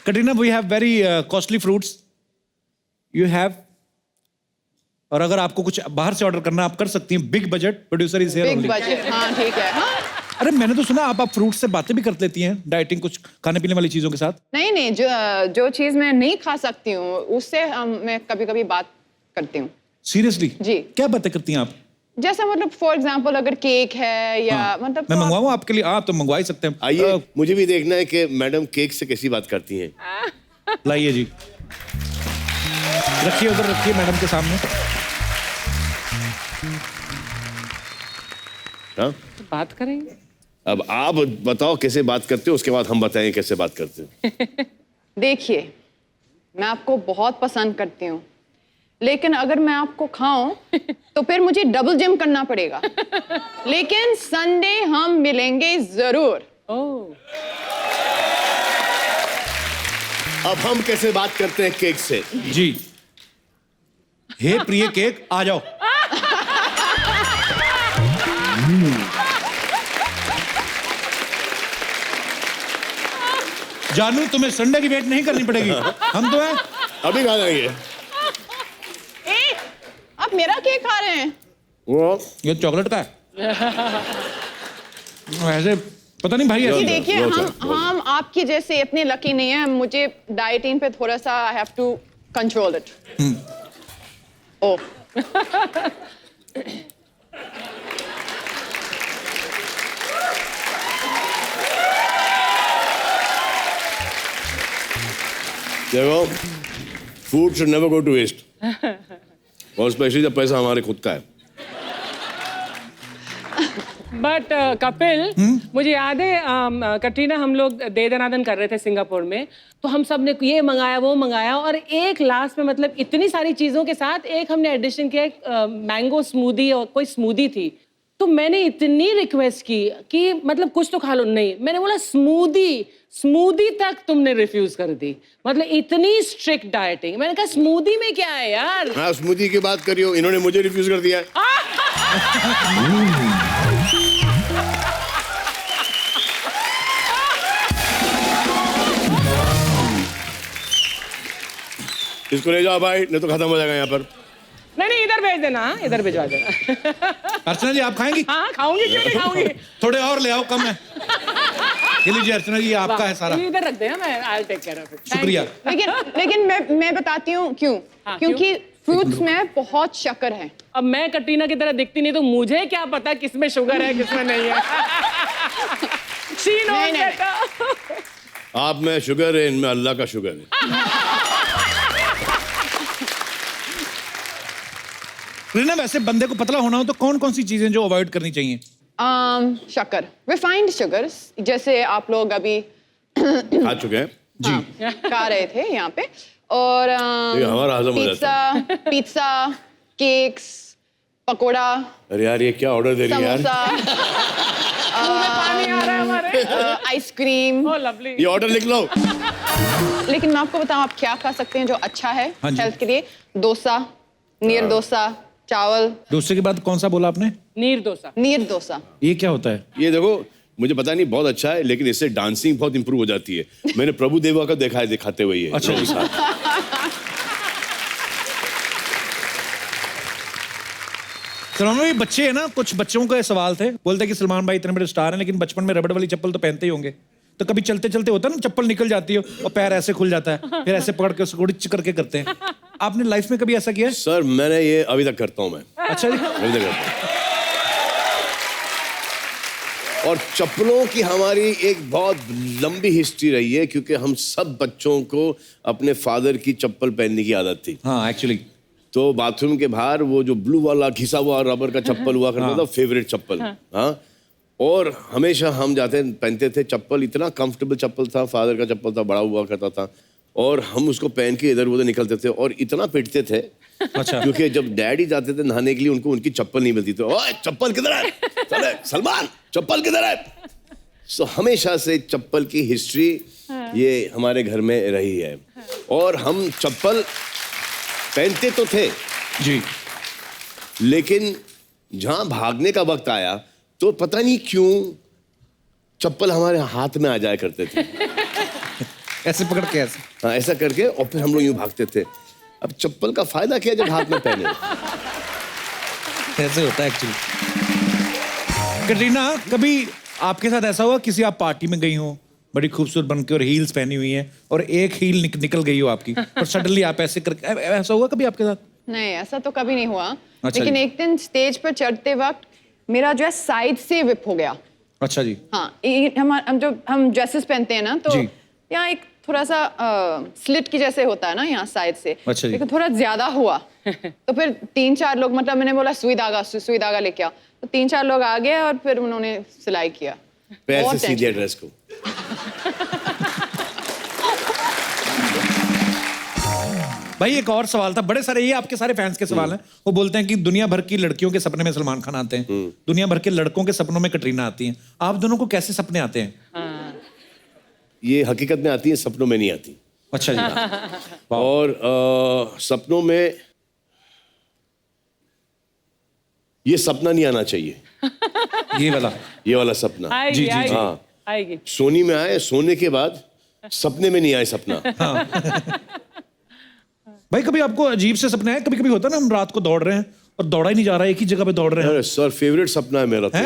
Katrina, we have very costly fruits you have, और अगर आपको कुछ बाहर से ऑर्डर करना आप कर सकती हैं। Big budget producer is here only. Big budget, हाँ ठीक है। हाँ? अरे मैंने तो सुना आप फ्रूट से बातें भी कर लेती हैं, डाइटिंग कुछ खाने पीने वाली चीजों के साथ। नहीं, जो चीज मैं नहीं खा सकती हूँ उससे मैं कभी कभी बात करती हूँ। सीरियसली? जी। क्या बातें करती हैं आप? जैसा मतलब फॉर एग्जाम्पल अगर केक है या मतलब मैं मंगवाऊँ आपके लिए? आप तो मंगवा ही सकते हैं। आइए, मुझे भी देखना है कि मैडम केक से कैसी बात करती हैं। लाइए जी, रखिए उधर, रखिए मैडम के सामने। हाँ? बात करेंगे। अब आप बताओ कैसे बात करते हो, उसके बाद हम बताएं कैसे बात करते हो। देखिए, मैं आपको बहुत पसंद करती हूँ, लेकिन अगर मैं आपको खाऊं तो फिर मुझे डबल जिम करना पड़ेगा। लेकिन संडे हम मिलेंगे जरूर। अब हम कैसे बात करते हैं केक से? जी। हे प्रिय केक, आ जाओ। जानू, तुम्हें संडे की वेट नहीं करनी पड़ेगी, हम तो हैं। अभी खा जाएंगे। आप मेरा केक खा रहे हैं? वो ये चॉकलेट का है। ऐसे पता नहीं भाई। जी देखिए, हम आपकी जैसे इतने लकी नहीं है। मुझे डाइटिंग पे थोड़ा सा I have to control it. ओ देखो, food should never go to waste, और स्पेशली जब पैसा हमारे खुद का है। बट कपिल, मुझे याद है कटरीना, हम लोग दे दनादन कर रहे थे सिंगापुर में, तो हम सब ने ये मंगाया वो मंगाया, और एक लास्ट में मतलब इतनी सारी चीज़ों के साथ एक हमने एडिशन किया, मैंगो स्मूदी और कोई स्मूदी थी। तो मैंने इतनी रिक्वेस्ट की कि मतलब कुछ तो खा लो, नहीं, मैंने बोला स्मूदी तक तुमने रिफ्यूज कर दी। मतलब इतनी स्ट्रिक्ट डाइटिंग। मैंने कहा स्मूदी में क्या है यार। हाँ, स्मूदी की बात करियो, इन्होंने मुझे रिफ्यूज कर दिया है। इसको ले जाओ भाई, नहीं तो खत्म हो जाएगा यहाँ पर। नहीं, इधर भेज देना, इधर भिजवा देना। अर्चना जी, आप खाएंगी? हाँ, खाऊंगी, क्यों नहीं खाऊंगी। थोड़े और ले आओ, कम है। ये लीजिए अर्चना जी, ये आपका है सारा। इधर रख देना, मैं I take care of it. शुक्रिया। लेकिन मैं बताती हूँ क्यों। क्योंकि फ्रूट्स में बहुत शक्कर है। अब मैं कटरीना की तरह दिखती नहीं, तो मुझे क्या पता किसमें शुगर है किसमें नहीं है। She knows better। आप में शुगर है, इनमें अल्लाह का शुगर है। रीना, वैसे बंदे को पतला होना हो तो कौन कौन सी चीजें जो अवॉइड करनी चाहिए? शक्कर, रिफाइंड शुगर्स, जैसे आप लोग अभी खा चुके हैं जी, खा रहे थे यहाँ पे, और हमारा हजम हो जाता है। Pizza, cakes, pakora. अरे यार, ये क्या ऑर्डर दे रही है यार? पानी आ रहा है हमारे। आइसक्रीम। ओह लवली। ये ऑर्डर लिख लो। लेकिन मैं आपको बताऊं आप क्या खा सकते हैं जो अच्छा है हेल्थ के लिए। डोसा, नीर डोसा, चावल। डोसे के बाद कौन सा बोला आपने? नीर डोसा। नीर डोसा। ये क्या होता है? ये देखो, मुझे पता नहीं, बहुत अच्छा है, लेकिन इससे डांसिंग बहुत इंप्रूव हो जाती है। मैंने प्रभु देवा का देखा है दिखाते हुए। अच्छा जी। सलमान भाई, बच्चे हैं ना, कुछ बच्चों के सवाल थे, बोलते कि सलमान भाई इतने बड़े स्टार हैं, लेकिन बचपन में रबड़ वाली चप्पल तो पहनते ही होंगे, तो कभी चलते चलते होता है ना, चप्पल निकल जाती है और पैर ऐसे खुल जाता है, फिर ऐसे पकड़ के उसको उड़िच करके करते हैं। आपने लाइफ में कभी ऐसा किया है? सर, मैंने ये अभी तक करता हूँ मैं। अच्छा जी। अभी तक करता हूँ। और चप्पलों की हमारी एक बहुत लंबी हिस्ट्री रही है, क्योंकि हम सब बच्चों को अपने फादर की चप्पल पहनने की आदत थी। हाँ, एक्चुअली तो बाथरूम के बाहर वो जो ब्लू वाला घिसा हुआ रबर का चप्पल हुआ करता था, फेवरेट चप्पल। हाँ, और हमेशा हम जाते पहनते थे चप्पल, इतना कंफर्टेबल चप्पल था, फादर का चप्पल था, बड़ा हुआ करता था, और हम उसको पहन के इधर उधर निकलते थे और इतना पिटते थे। अच्छा। क्योंकि जब डैडी जाते थे नहाने के लिए, उनको उनकी चप्पल नहीं मिलती थी। ओए, चप्पल किधर है? चले सलमान, चप्पल किधर है? सो हमेशा से चप्पल की हिस्ट्री ये हमारे घर में रही है, और हम चप्पल पहनते तो थे जी, लेकिन जहां भागने का वक्त आया तो पता नहीं क्यों चप्पल हमारे हाथ में आ जाया करते थे। ऐसे पकड़ के ऐसे। हाँ, ऐसा करके, और फिर हम लोग यूं भागते थे। अब चप्पल का फायदा क्या जब हाथ में पहने? ऐसे होता है एक्चुअली। कटरीना, कभी आपके साथ ऐसा हुआ किसी आप पार्टी में गई हो, बड़ी खूबसूरत बन के और हील्स पहनी हुई है, और एक हील निकल गई हो आपकी, और सडनली आप ऐसे करके, ऐसा हुआ कभी आपके साथ? नहीं, ऐसा तो कभी नहीं हुआ। अच्छा लेकिन जी। एक दिन स्टेज पर चढ़ते वक्त मेरा जो है साइड से विप हो गया। अच्छा जी। हाँ, हम ड्रेसेस पहनते हैं ना, तो यहाँ एक थोड़ा सा स्लिट की जैसे होता है ना यहाँ साइड से। अच्छा जी। लेकिन थोड़ा ज्यादा हुआ। तो फिर 3-4 लोग, मतलब मैंने बोला सुई धागा लेके आओ, तो 3-4 लोग आ गए और फिर उन्होंने सिलाई किया। पैर बहुत से सीधे ड्रेस को। भाई, एक और सवाल था, बड़े सारे, ये आपके सारे फैंस के सवाल हैं। वो बोलते हैं कि दुनिया भर की लड़कियों के सपने में सलमान खान आते हैं, दुनिया भर के लड़कों के सपनों में कटरीना आती हैं। आप दोनों को कैसे सपने आते हैं? ये हकीकत में आती है, सपनों में नहीं आती। अच्छा जी। और सपनों में ये सपना नहीं आना चाहिए, ये वाला सपना। आएगी, आएगी, हाँ, आएगी। सोनी में आए, सोने के बाद सपने में नहीं आए सपना। भाई कभी आपको अजीब से सपने आए? कभी कभी होता है ना, हम रात को दौड़ रहे हैं और दौड़ा ही नहीं जा रहा है, एक ही जगह पे दौड़ रहे हैं। अरे सर, फेवरेट सपना है मेरा तो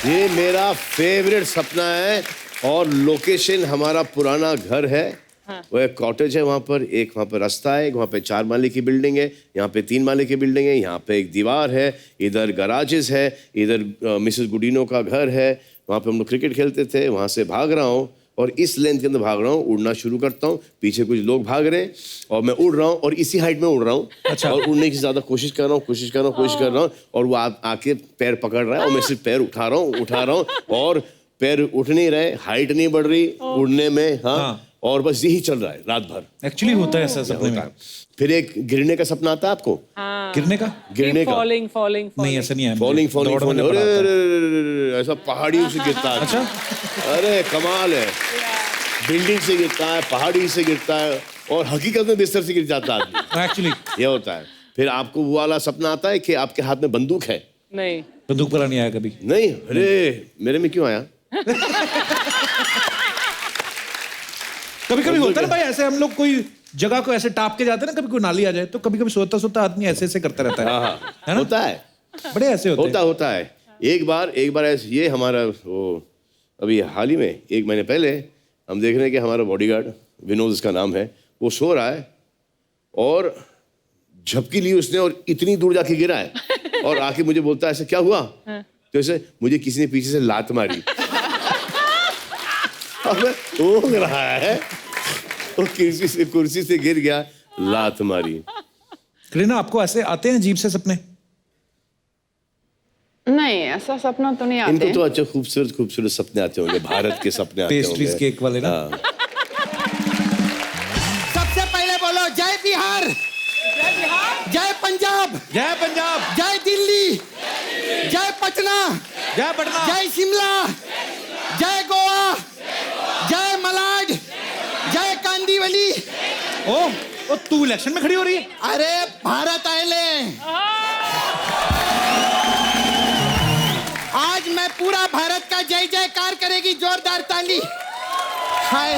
ये मेरा फेवरेट सपना है। और लोकेशन हमारा पुराना घर है, वो एक कॉटेज है, वहाँ पर एक, वहाँ पर रास्ता है, वहाँ पे 4 माले की बिल्डिंग है, यहाँ पे 3 माले की बिल्डिंग है, यहाँ पे एक दीवार है, इधर गराजेस है, इधर मिसेस गुडीनो का घर है, वहाँ पे हम लोग क्रिकेट खेलते थे। वहाँ से भाग रहा हूँ और इस लेंथ के अंदर भाग रहा हूँ, उड़ना शुरू करता हूँ, पीछे कुछ लोग भाग रहे हैं और मैं उड़ रहा हूँ और इसी हाइट में उड़ रहा हूँ। अच्छा। और उड़ने की ज्यादा कोशिश कर रहा हूँ और वो आके पैर पकड़ रहा है और मैं सिर्फ पैर उठा रहा हूँ और पैर उठ नहीं रहे, हाइट नहीं बढ़ रही उड़ने में। हाँ। और बस यही चल रहा है रात भर। एक्चुअली होता है ऐसा सपने में। फिर एक गिरने का सपना आता है आपको? गिरने का? फॉलिंग नहीं, ऐसा नहीं है। फॉलिंग अरे ऐसा पहाड़ियों से गिरता है। अच्छा। अरे कमाल है, बिल्डिंग से गिरता है, पहाड़ी से गिरता है और हकीकत में बिस्तर से गिर जाता है। एक्चुअली ये होता है। फिर आपको वो वाला सपना आता है कि आपके हाथ में बंदूक है? नहीं, बंदूक वाला नहीं आया कभी। नहीं? अरे मेरे में क्यों आया? कभी कभी होता है ना भाई, ऐसे हम लोग कोई जगह को ऐसे टाप के जाते हैं ना, कभी कोई नाली आ जाए तो कभी कभी सोता सोता आदमी ऐसे ऐसे करता रहता है। है ना? होता है, बड़े ऐसे होता है। एक बार ऐसे, ये हमारा वो अभी हाल ही में 1 महीने पहले हम देख रहे हैं कि हमारा बॉडीगार्ड विनोद उसका नाम है, वो सो रहा है और झपकी ली उसने और इतनी दूर जाके गिरा है और आके मुझे बोलता है ऐसे क्या हुआ? तो ऐसे मुझे किसी ने पीछे से लात मारी। वो रहा है, वो कुर्सी से गिर गया, लात मारी। करीना, आपको ऐसे आते हैं अजीब से सपने? नहीं, ऐसा सपना तो नहीं आते। इनको तो अच्छा खूबसूरत सपने आते होंगे, भारत के सपने आते होंगे, पेस्ट्रीज केक वाले ना। सबसे पहले बोलो जय बिहार, जय पंजाब, जय दिल्ली, जय पटना, जय शिमला, जय गोवा, जय मलाड, जय कांदीवली। ओ तू इलेक्शन में खड़ी हो रही है? अरे भारत आएले, आज मैं पूरा भारत का जय जयकार करेगी, जोरदार ताली। हाय,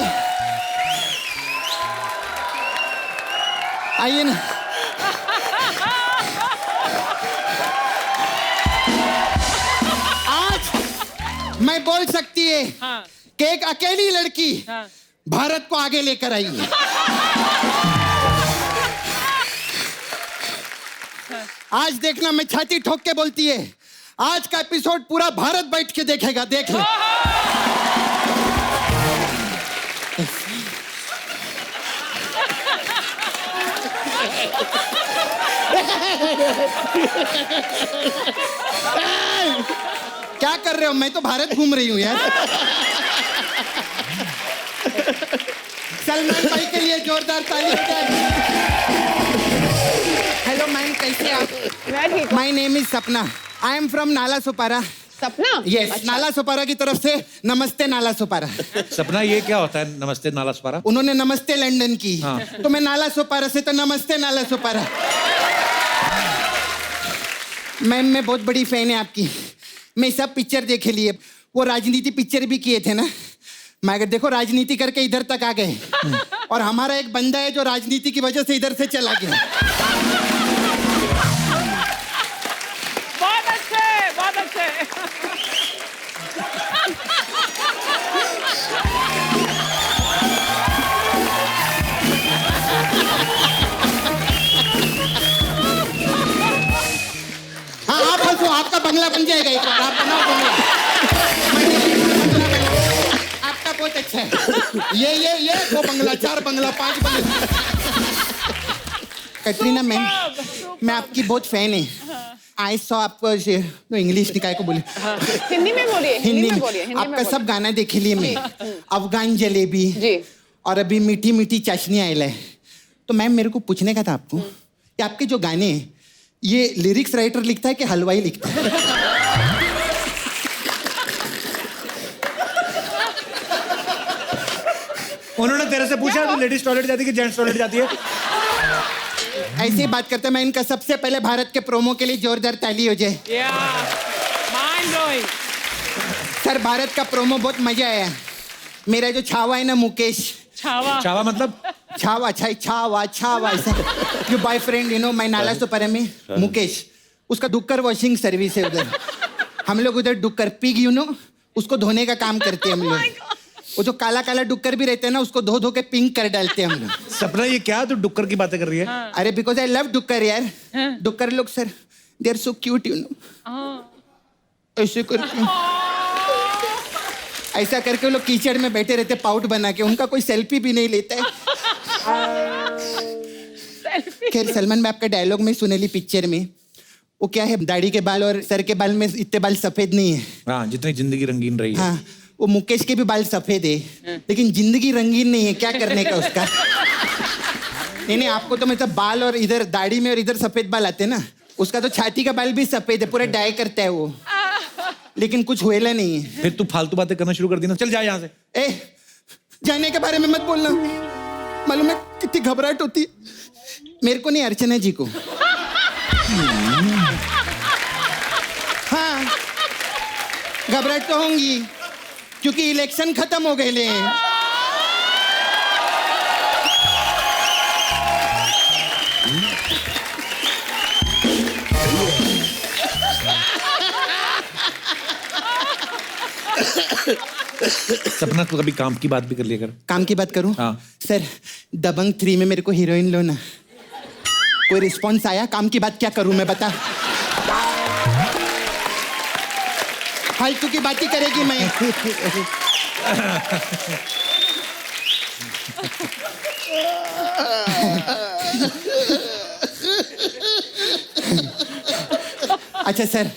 आइए ना। आज मैं बोल सकती है कि एक अकेली लड़की भारत को आगे लेकर आई है। आज देखना, मैं छाती ठोक के बोलती है, आज का एपिसोड पूरा भारत बैठ के देखेगा, देख ले। क्या कर रहे हो? मैं तो भारत घूम रही हूँ यार। सलमान भाई के लिए जोरदार ताली। हेलो मैम, कैसे आप? माय नेम इज सपना, आई एम फ्रॉम नाला सुपारा। सपना? यस, अच्छा। नाला सुपारा की तरफ से नमस्ते नाला सुपारा। सपना, ये क्या होता है नमस्ते नाला सुपारा? उन्होंने नमस्ते लंदन की। हाँ। तो मैं नाला सुपारा से, तो नमस्ते नाला सुपारा। मैम, मैं बहुत बड़ी फैन है आपकी, मैं सब पिक्चर देखे लिए, वो राजनीति पिक्चर भी किए थे ना। मैं देखो, राजनीति करके इधर तक आ गए और हमारा एक बंदा है जो राजनीति की वजह से इधर से चला गया। बहुत अच्छे, बहुत अच्छे। हाँ, आप हंसो, आपका बंगला बन जाएगा एक बार, आप बनाओ बंगला। आपका बहुत अच्छा है। ये वो बंगला, 4 बंगला, 5 बंगला। कैटरीना मैम, मैं आपकी बहुत फैन है। आई सॉ आपको इंग्लिश निकाय को बोले, हिंदी में बोलिए, हिंदी में बोलिए। आपका सब गाना देखे लिए मैं, अफगान जलेबी और अभी मीठी मीठी चाशनी आयल है। तो मैम, मेरे को पूछने का था आपको कि आपके जो गाने हैं, ये लिरिक्स राइटर लिखता है कि हलवाई लिखता है? उन्होंने तेरे से पूछा तू लेडीज टॉयलेट जाती है कि जेंट्स टॉयलेट जाती है? ऐसे ही बात करते हैं। मैं इनका सबसे पहले भारत के प्रोमो के लिए जोरदार ताली हो जाए। सर भारत का प्रोमो बहुत मजा आया। मेरा जो छावा है ना मुकेश, छावा मतलब छावा छावा ऐसा जो बॉयफ्रेंड यू नो मैं नाला सुपर में मुकेश, उसका डुक्कर वॉशिंग सर्विस है उधर। हम लोग उधर डुक्कर पिग यू नो उसको धोने का काम करते हैं हम लोग। वो जो काला काला डुक्कर भी रहते हैं ना उसको धो धो के पिंक कर डालते हैं हम लोग। सपना ये क्या तू डुक्कर की बातें कर रही है? अरे बिकॉज आई लव डुक्कर यार। डुक्कर लोग sir they are so cute you know. ऐसे करके ऐसा करके वो लोग कीचड़ में बैठे रहते पाउट बना के, उनका कोई सेल्फी भी नहीं लेता है। खैर सलमान मैं आपका डायलॉग में सुनेली पिक्चर में वो क्या है, दाढ़ी के बाल और सर के बाल में इतने बाल सफेद नहीं है। हाँ जितनी जिंदगी रंगीन रही है। हाँ वो मुकेश के भी बाल सफेद है लेकिन जिंदगी रंगीन नहीं है, क्या करने का उसका। नहीं आपको तो मतलब बाल और इधर दाढ़ी में और इधर सफेद बाल आते ना, उसका तो छाती का बाल भी सफेद है, पूरा डाई करता है वो, लेकिन कुछ हुएला नहीं है। फिर तू फालतू बातें करना शुरू कर दी ना, चल जा यहाँ से। ए जाने के बारे में मत बोलना, मालूम है कितनी घबराहट होती है मेरे को, नहीं अर्चना जी को। हाँ घबराहट तो होंगी क्योंकि इलेक्शन खत्म हो गए ले। सपना तो कभी काम की बात भी कर लिया कर। काम की बात करूं? हाँ। सर दबंग 3 में मेरे को हीरोइन लो ना। कोई रिस्पॉन्स आया? काम की बात क्या करूं मैं बता। फालतू की बात ही करेगी मैं। अच्छा सर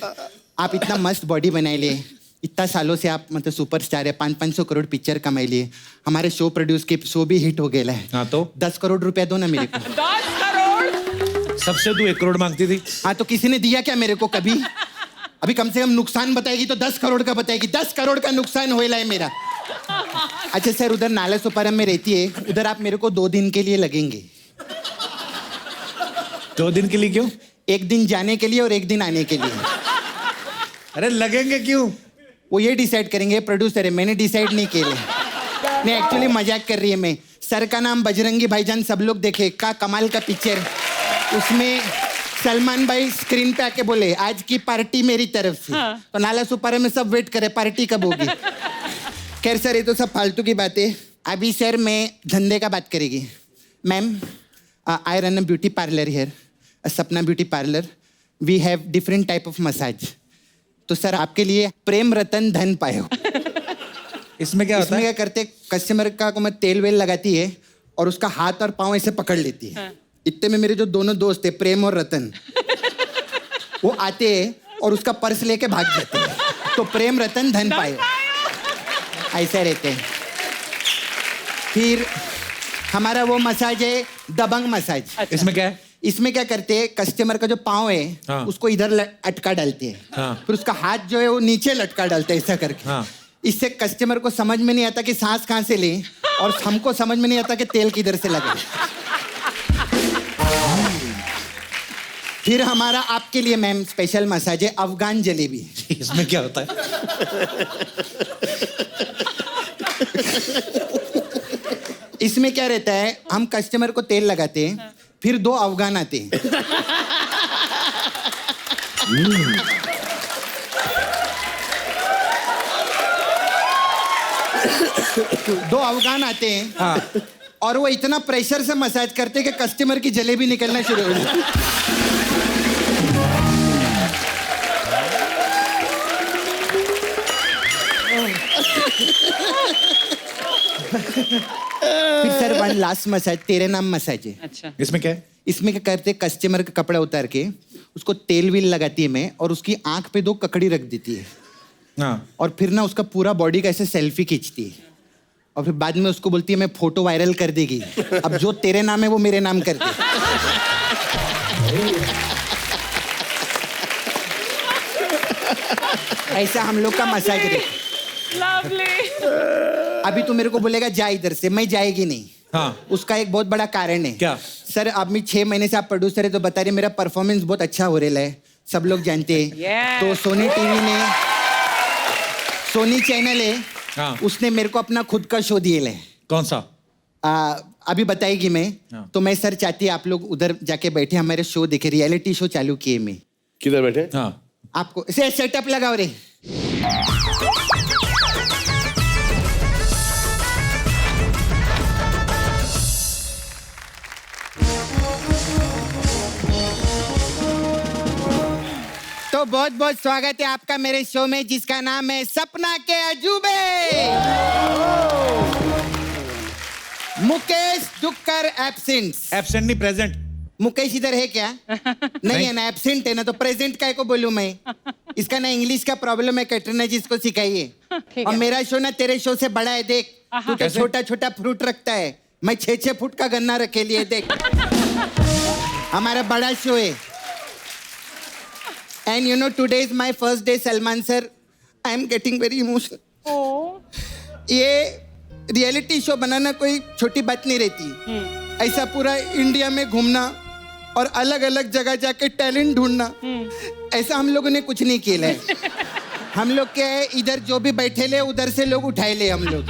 आप इतना मस्त बॉडी बनाए लिए, इतना सालों से आप मतलब सुपरस्टार है, 500 करोड़ पिक्चर कमाई लिए, हमारे शो प्रोड्यूस के शो भी हिट हो गया है। हाँ तो 10 करोड़ रुपया दो ना मेरे को। 10 करोड़? सबसे तू 1 करोड़ मांगती थी। हाँ तो किसी ने दिया क्या मेरे को कभी? अभी कम से कम नुकसान बताएगी तो 10 करोड़ का बताएगी। 10 करोड़ का नुकसान होएला है मेरा। अच्छा सर उधर नाला सुपारम में रहती है, उधर आप मेरे को 2 दिन के लिए लगेंगे। 2 दिन के लिए क्यों? 1 दिन जाने के लिए और 1 दिन आने के लिए। अरे लगेंगे क्यों? वो ये डिसाइड करेंगे, प्रोड्यूसर है, मैंने डिसाइड नहीं किया। नहीं एक्चुअली मजाक कर रही है मैं। सर का नाम बजरंगी भाईजान सब लोग देखे, का कमाल का पिक्चर। उसमें सलमान भाई स्क्रीन पे आके बोले आज की पार्टी मेरी तरफ से। तो नाला सुपारे में सब वेट करे पार्टी कब होगी। खैर सर ये तो सब फालतू की बात है। अभी सर मैं धंधे का बात करेगी। Ma'am I run a beauty parlour here, Sapna beauty parlour. We have different type of massage. तो सर आपके लिए प्रेम रतन धन पायो। इसमें क्या होता है? इसमें क्या करते, कस्टमर का को मैं तेल वेल लगाती है और उसका हाथ और पाँव ऐसे पकड़ लेती है। इतने में मेरे जो दोनों दोस्त है प्रेम और रतन वो आते हैं और उसका पर्स लेके भाग जाते हैं। तो प्रेम रतन धन पायो ऐसे रहते हैं। फिर हमारा वो मसाज है दबंग मसाज। अच्छा। इसमें क्या है? इसमें क्या करते हैं, कस्टमर का जो पाँव है हाँ। उसको इधर अटका डालते हैं। हाँ। फिर उसका हाथ जो है वो नीचे लटका डालते हैं ऐसा करके। हाँ। इससे कस्टमर को समझ में नहीं आता कि सांस कहाँ से ले और हमको समझ में नहीं आता कि तेल किधर से लगे। फिर हमारा आपके लिए मैम स्पेशल मसाज है अफगान जलेबी। इसमें क्या होता है? इसमें क्या रहता है, हम कस्टमर को तेल लगाते हैं फिर 2 अफगान आते हैं। 2 अफगान आते हैं। हाँ। और वो इतना प्रेशर से मसाज करते हैं कि कस्टमर की जलेबी निकलना शुरू हो जाती है। फिर सर 1 लास्ट मसाज तेरे नाम मसाज है। अच्छा। इसमें क्या है? इसमें क्या करते, कस्टमर का कपड़ा उतार के उसको तेल विल लगाती है मैं और उसकी आंख पे 2 ककड़ी रख देती है। हाँ। और फिर ना उसका पूरा बॉडी का ऐसे सेल्फी खींचती है और फिर बाद में उसको बोलती है मैं फोटो वायरल कर देगी। अब जो तेरे नाम है वो मेरे नाम कर दे। ऐसा हम लोग का मसाज है। Lovely. अभी तू मेरे को बोलेगा जा इधर से, मैं जाएगी नहीं। हाँ। उसका एक बहुत बड़ा कारण है। क्या? सर अभी 6 महीने से आप प्रोड्यूसर है तो बता रहे मेरा परफॉर्मेंस बहुत अच्छा हो रहा है, सब लोग जानते हैं। तो सोनी टीवी ने, सोनी चैनल है, हाँ। उसने मेरे को अपना खुद का शो दिए ले। कौन सा? अभी बताएगी मैं। हाँ। तो मैं सर चाहती है आप लोग उधर जाके बैठे हमारे शो देखे, रियलिटी शो चालू किए मैं। किधर बैठे? हाँ। आपको से सेटअप लगाओ रे। तो बहुत बहुत स्वागत है आपका मेरे शो में जिसका नाम है सपना के अजूबे। मुकेश दुक्कर एब्सेंट नहीं प्रेजेंट। मुकेश इधर है क्या? नहीं है ना, एब्सेंट है ना, तो प्रेजेंट काय को बोलूं मैं? इसका ना इंग्लिश का प्रॉब्लम है, कैटरीना जी इसको सिखाइए। और मेरा शो ना तेरे शो से बड़ा है, देख तू तो छोटा छोटा फ्रूट रखता है, मैं 6-6 फुट का गन्ना रखे लिए, देख हमारा बड़ा शो है। And you know, today is my first day, Salman sir. I am getting very emotional. ये रियलिटी शो बनाना कोई छोटी बात नहीं रहती। ऐसा पूरा इंडिया में घूमना और अलग अलग जगह जाके टैलेंट ढूंढना, ऐसा हम लोगों ने कुछ नहीं किया है। हम लोग क्या है, इधर जो भी बैठे ले उधर से लोग उठाए ले हम लोग।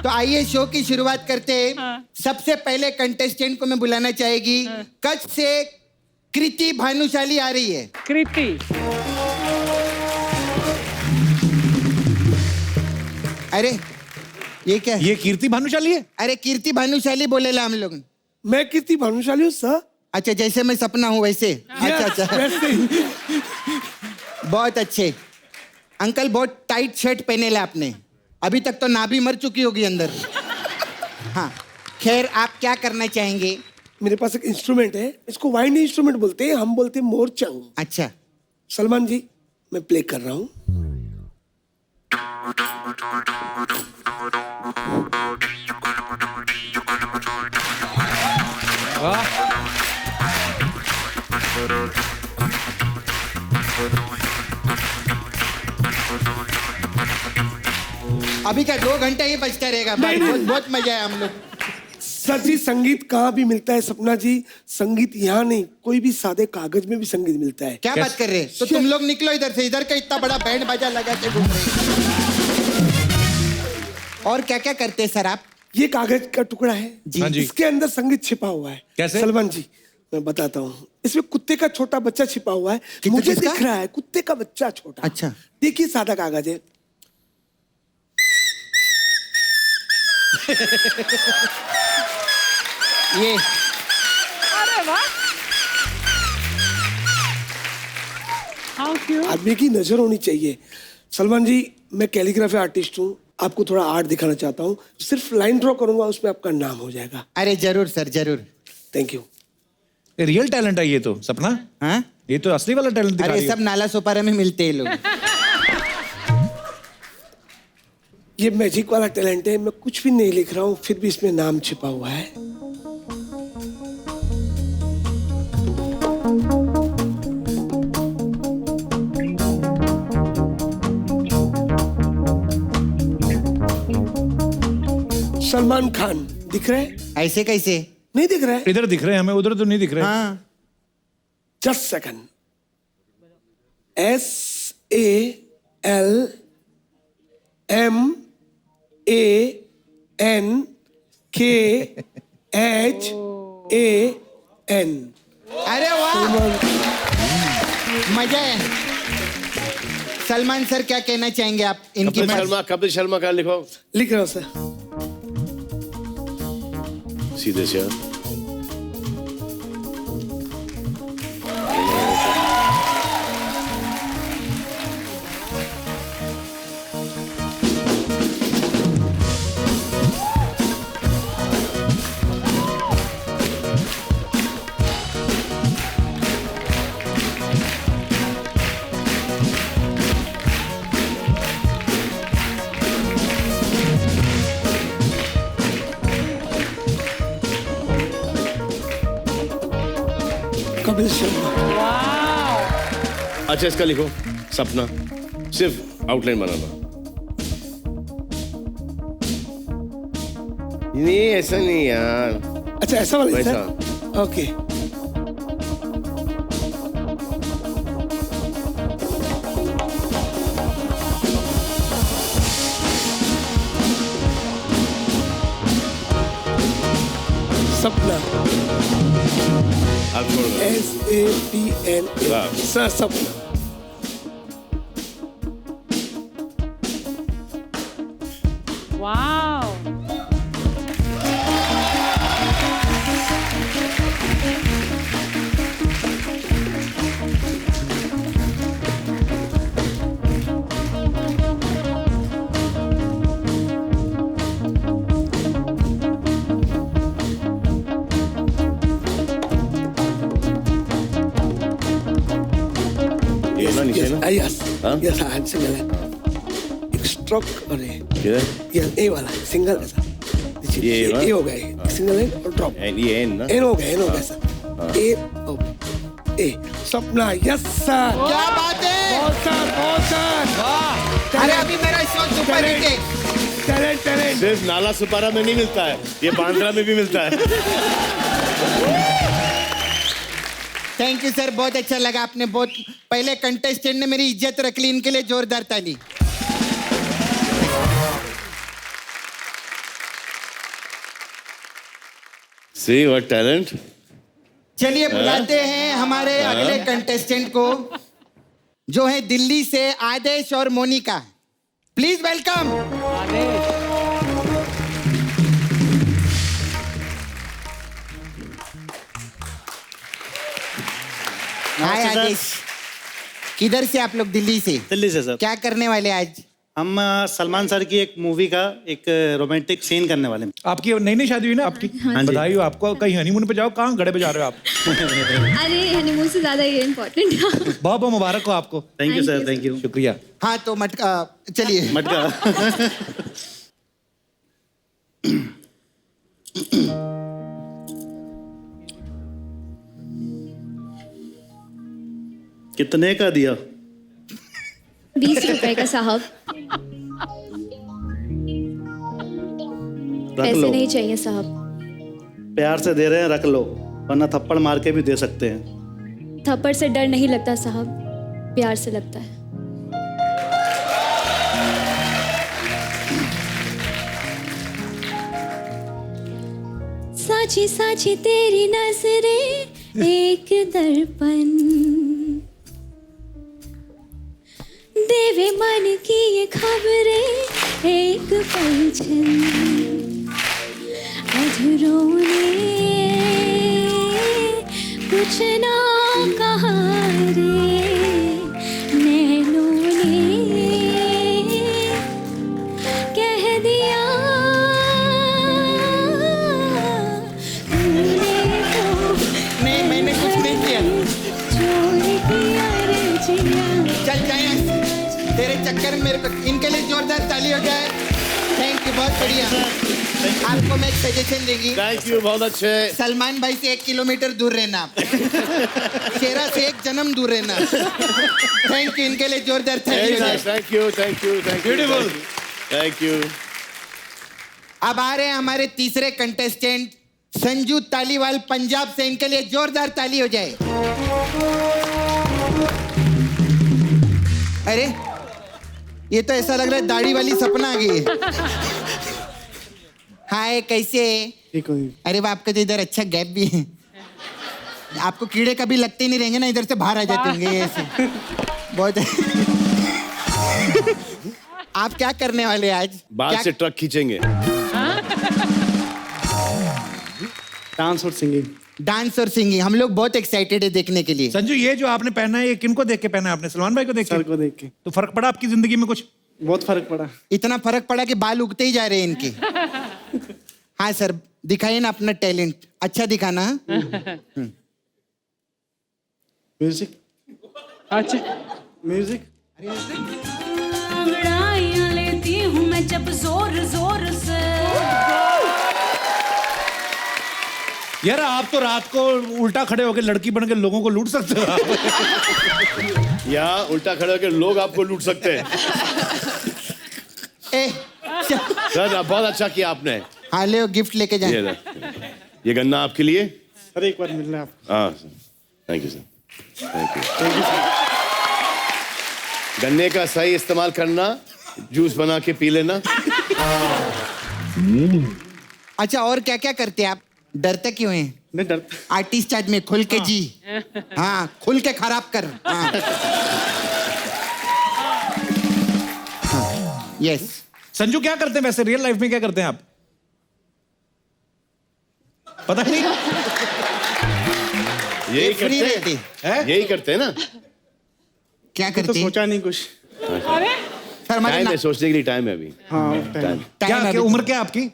तो आइए शो की शुरुआत करते हैं। सबसे पहले कंटेस्टेंट को मैं बुलाना चाहेगी, कच्छ से कृति भानुशाली आ रही है। कृति। अरे ये क्या? ये कीर्ति भानुशाली है। अरे कीर्ति भानुशाली बोलेला हम लोग। मैं कीर्ति भानुशाली हूँ सर। अच्छा, जैसे मैं सपना हूँ वैसे। अच्छा बहुत अच्छे अंकल, बहुत टाइट शर्ट पहने ला आपने, अभी तक तो नाभि मर चुकी होगी अंदर। हाँ खैर, आप क्या करना चाहेंगे? मेरे पास एक इंस्ट्रूमेंट है, इसको वाइंड इंस्ट्रूमेंट बोलते हैं, हम बोलते हैं मोरचंग। अच्छा सलमान जी, मैं प्ले कर रहा हूँ। अभी का 2 घंटा ही बजता रहेगा भाई, बहुत मजा है हम लोग। सर जी, संगीत कहाँ भी मिलता है सपना जी, संगीत यहाँ नहीं, कोई भी सादे कागज में भी संगीत मिलता है। क्या बात कर रहे हैं? तो तुम लोग निकलो इधर से, इधर का इतना बड़ा बैंड बाजा लगा के घूम रहे हैं। और क्या क्या करते हैं सर आप? ये कागज का टुकड़ा है जी। हाँ जी। इसके अंदर संगीत छिपा हुआ है। कैसे? सलमान जी मैं बताता हूँ, इसमें कुत्ते का छोटा बच्चा छिपा हुआ है। मुझे दिख रहा है कुत्ते का बच्चा छोटा। अच्छा देखिए, सादा कागज है। ये अरे वाह, हाउ क्यूट। आदमी की नजर होनी चाहिए। सलमान जी, मैं कैलीग्राफी आर्टिस्ट हूँ, आपको थोड़ा आर्ट दिखाना चाहता हूँ। सिर्फ लाइन ड्रॉ करूंगा, उसमें आपका नाम हो जाएगा। अरे जरूर सर, जरूर। Thank you. रियल टैलेंट है ये तो सपना। हाँ, ये तो असली वाला टैलेंट दिखा रही अरे है। सब नाला सोपारा में मिलते हैं लोग। ये मैजिक वाला टैलेंट है, मैं कुछ भी नहीं लिख रहा हूँ, फिर भी इसमें नाम छिपा हुआ है। सलमान खान दिख रहा है? ऐसे कैसे? नहीं दिख रहा है? इधर दिख रहे हैं हमें, उधर तो नहीं दिख रहे। हाँ। Just second. SALMANKHAN। अरे वाह, मजा है। सलमान सर, क्या कहना चाहेंगे आप इनकी? कपिल शर्मा का लिखो। लिख रहा हूँ सर। सीधे से कपिल शर्मा। अच्छा, इसका लिखो सपना, सिर्फ आउटलाइन बनाना। नहीं ऐसा नहीं यार। अच्छा ऐसा वाला वैसा। सर? ओके। सपना। आप छोड़ दो। SAPNA। सर सपना। वाओ। ये ना नीचे ना। यस हाँ? यस हाँ सिंगल है। एक स्ट्रोक और किधर? ये ए वाला सिंगल है सर। ये हो गया सिंगल है और ड्रॉप। ये एन ना। एन हो गया सर। ए सपना। Yes sir. क्या बात है। बहुत सर। अरे अभी मेरा शो सुपर हिट है। टैलेंट। सिर्फ नाला सुपारा में नहीं मिलता है, ये बांद्रा में भी मिलता है। थैंक यू सर, बहुत अच्छा लगा। आपने बहुत पहले कंटेस्टेंट ने मेरी इज्जत रख ली, इनके लिए जोरदार ताली। See what talent? चलिए बुलाते हैं हमारे अगले कंटेस्टेंट को, जो है दिल्ली से आदेश और Monika. Please welcome. Hi Aadesh, किधर से आप लोग? दिल्ली से। दिल्ली से सर। क्या करने वाले आज? हम सलमान सर की एक मूवी का एक रोमांटिक सीन करने वाले हैं। आपकी नई नई शादी हुई ना आपकी? हाँ जी। बधाई हो आपको। कहीं हनीमून पे जाओ, कहाँ गड़े पे जा रहे हो आप? अरे हनीमून से ज्यादा ये इम्पोर्टेंट है। बहुत बहुत मुबारक हो आपको। Thank you sir, thank you. शुक्रिया। हाँ तो मटका चलिए। मटका। कितने का दिया? 20 रुपए का साहब। पैसे नहीं चाहिए साहब। प्यार से दे रहे हैं, रख लो, वरना थप्पड़ मार के भी दे सकते हैं। थप्पड़ से डर नहीं लगता साहब, प्यार से लगता है। साची साची तेरी नजरें एक दर्पण, देवे मन की ये खबरें एक पलछन, अधरों ने कुछ ना कहा रे, नैनों ने कह दिया, नहीं मैंने कुछ नहीं किया। चल जाए, तेरे चक्कर में मेरे को। इनके लिए जोरदार ताली हो जाए। थैंक यू, बहुत बढ़िया। आपको मैं एक सजेशन देंगी। थैंक यू, बहुत अच्छे। सलमान भाई से 1 किलोमीटर दूर रहना, शेरा से 1 जन्म दूर रहना। थैंक यू, इनके लिए जोरदार ताली हो जाए। Thank you, thank you, thank you. Beautiful. Thank you. अब आ रहे हैं हमारे तीसरे कंटेस्टेंट संजू तालीवाल पंजाब से। इनके लिए जोरदार ताली हो जाए। अरे ये तो ऐसा लग रहा है दाढ़ी वाली सपना आ गई है। हाय, कैसे? ठीक हो। अरे वाह, आपका तो इधर अच्छा गैप भी है। आपको कीड़े कभी लगते ही नहीं रहेंगे ना, इधर से बाहर आ जाते होंगे ऐसे। बहुत आप क्या करने वाले आज? बाद से ट्रक खींचेंगे। डांस और सिंगिंग। डांस और सिंगिंग, हम लोग बहुत एक्साइटेड है देखने के लिए। संजू, ये जो आपने पहना है, ये किनको देख के पहना है आपने? सलमान भाई को देख के? सर को देख के। तो फर्क पड़ा आपकी जिंदगी में कुछ? बहुत फर्क पड़ा। इतना फर्क पड़ा कि बाल उगते ही जा रहे हैं इनके। हाँ सर, दिखाइए ना अपना टैलेंट, अच्छा दिखाना। म्यूजिक। अच्छा, म्यूजिक। अंगड़ाइयां लेती हूँ मैं जब जोर जोर से। यार आप तो रात को उल्टा खड़े होकर लड़की बन के लोगों को लूट सकते हो। या उल्टा खड़े होकर लोग आपको लूट सकते हैं। सर बहुत अच्छा किया आपने। हाँ ले गिफ्ट लेके जाए। ये गन्ना आपके लिए। सर एक बार मिलना आप। हाँ thank you sir, thank you गन्ने का सही इस्तेमाल करना, जूस बना के पी लेना। अच्छा और क्या क्या करते हैं आप? डरते क्यों हैं? नहीं डरता। आर्टिस्ट आदमी खुल के जी। हाँ खुल के खराब कर। हाँ। यस। संजू क्या करते हैं वैसे रियल लाइफ में, क्या करते हैं आप? पता नहीं। यही करते हैं, यही करते हैं ना। क्या करते तो सोचा नहीं कुछ। सर टाइम है, सोचने के लिए टाइम है अभी। हाँ क्या उम्र क्या आपकी?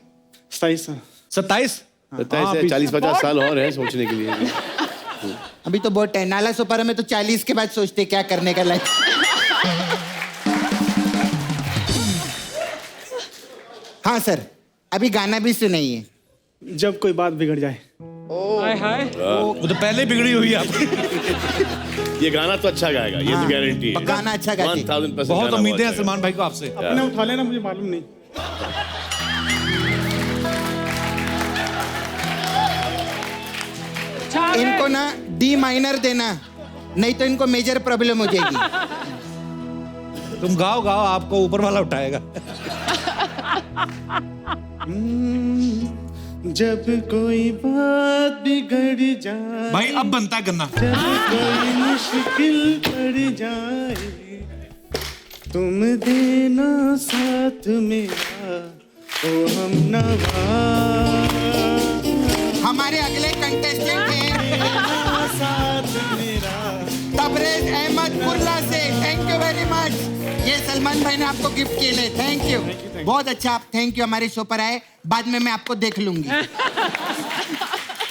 27। 27 है, 40-50 साल और है सोचने के लिए। अभी तो बहुत है। नाला सुपारा में तो 40 के बाद सोचते क्या करने का लाइफ। हाँ सर अभी गाना भी सुनाइए। जब कोई बात बिगड़ जाए। हाय हाय। वो तो पहले बिगड़ी हुई है आपकी। ये गाना तो अच्छा गाएगा, ये तो गारंटी है। गाना अच्छा गाती। 1000% बहुत उम्मीदें हैं सलमान भाई को आपसे। अपने उठा लेना, मुझे मालूम नहीं। इनको ना डी माइनर देना, नहीं तो इनको मेजर प्रॉब्लम हो जाएगी। तुम गाओ गाओ, आपको ऊपर वाला उठाएगा। जब कोई बात बिगड़ जाए भाई अब बनता है गन्ना। जब कोई मुश्किल पड़ जाए, तुम देना साथ मेरा ओ हमनवा। हमारे अगले कंटेस्टेंट हैं तबरेज अहमद कुर्ला से। Thank you very much. ये सलमान भाई ने आपको गिफ्ट किए ले, थैंक यू। बहुत अच्छा, आप थैंक यू हमारे शो पर आए। बाद में मैं आपको देख लूंगी।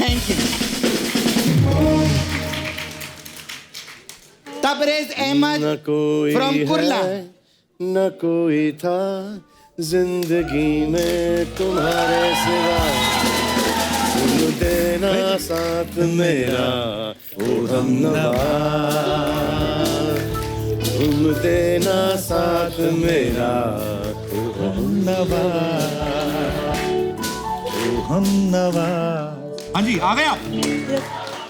Thank you. Tabrez Ahmed from Kurla. न कोई था जिंदगी में तुम्हारे सिवा, तुम देना साथ मेरा ओ हमनवा, तुम देना साथ मेरा ओ हमनवा, ओ हमनवा। हाँ जी आ गए आप।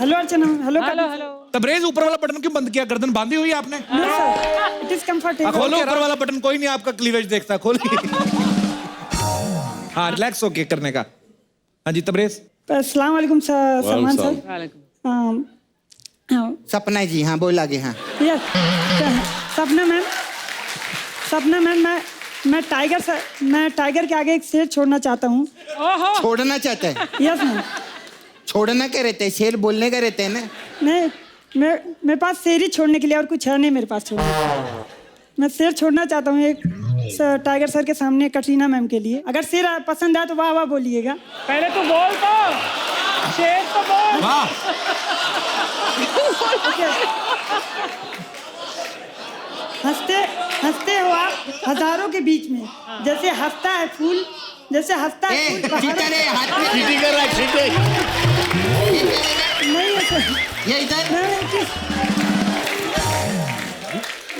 Hello Archana. Hello hello. Tabrez ऊपर वाला बटन क्यों बंद किया? गर्दन बांधी हुई है आपने? It is comfortable. खोलो ऊपर वाला बटन, कोई नहीं आपका क्लीवेज देखता। खोलिए। हाँ रिलैक्स होके करने का। हाँ जी तबरेज। अस्सलाम वालेकुम सलमान सर। सपना जी हाँ बोल आगे। हाँ सपना मैम मैं टाइगर के आगे एक शेर छोड़ना चाहता हूँ। छोड़ना चाहता है? Yes ma'am. छोड़ना क्या रहता है? शेर बोलने का रहता है ना। नहीं मेरे पास शेर ही छोड़ने के लिए और कुछ है नहीं मेरे पास छोड़ने। मैं शेर छोड़ना चाहता हूँ एक टाइगर सर के सामने, कटरीना मैम के लिए। अगर शेर पसंद आए तो वाह वाह बोलिएगा। पहले तो बोल तो, शेर तो बोल। हंसते हो आप हजारों के बीच में, जैसे हंसता है फूल, जैसे हंसता है फूल। चीटी कर रहा है, चीटी। नहीं ये इधर।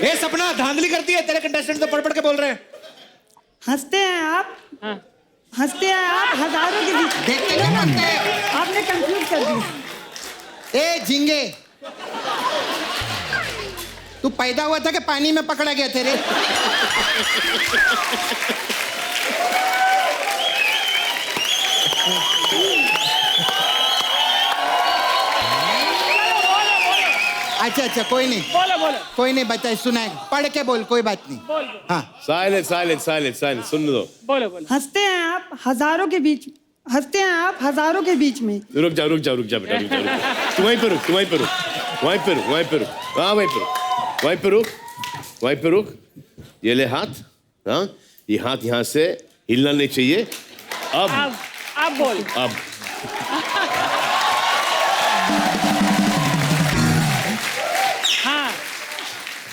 ए सपना धांधली करती है, तेरे कंटेस्टेंट तो पढ़ पढ़ के बोल रहे हैं। हंसते हैं आप हजारों के बीच। देखते क्या बनते हैं? आपने कंफ्यूज कर दिया। ए झिंगे, तू पैदा हुआ था कि पानी में पकड़ा गया तेरे? अच्छा कोई नहीं, बोलो कोई नहीं बता, सुनाए पढ़ के बोल, कोई बात नहीं। हाँ साइलेंट सुन लो। बोलो। हंसते हैं आप हजारों के बीच में। रुक जा बेटा, रुक जा। तू वहीं पे रुक। हाँ वहीं पे रुक। ये ले हाथ। हाँ ये हाथ यहाँ से हिलना नहीं चाहिए। अब बोल। अब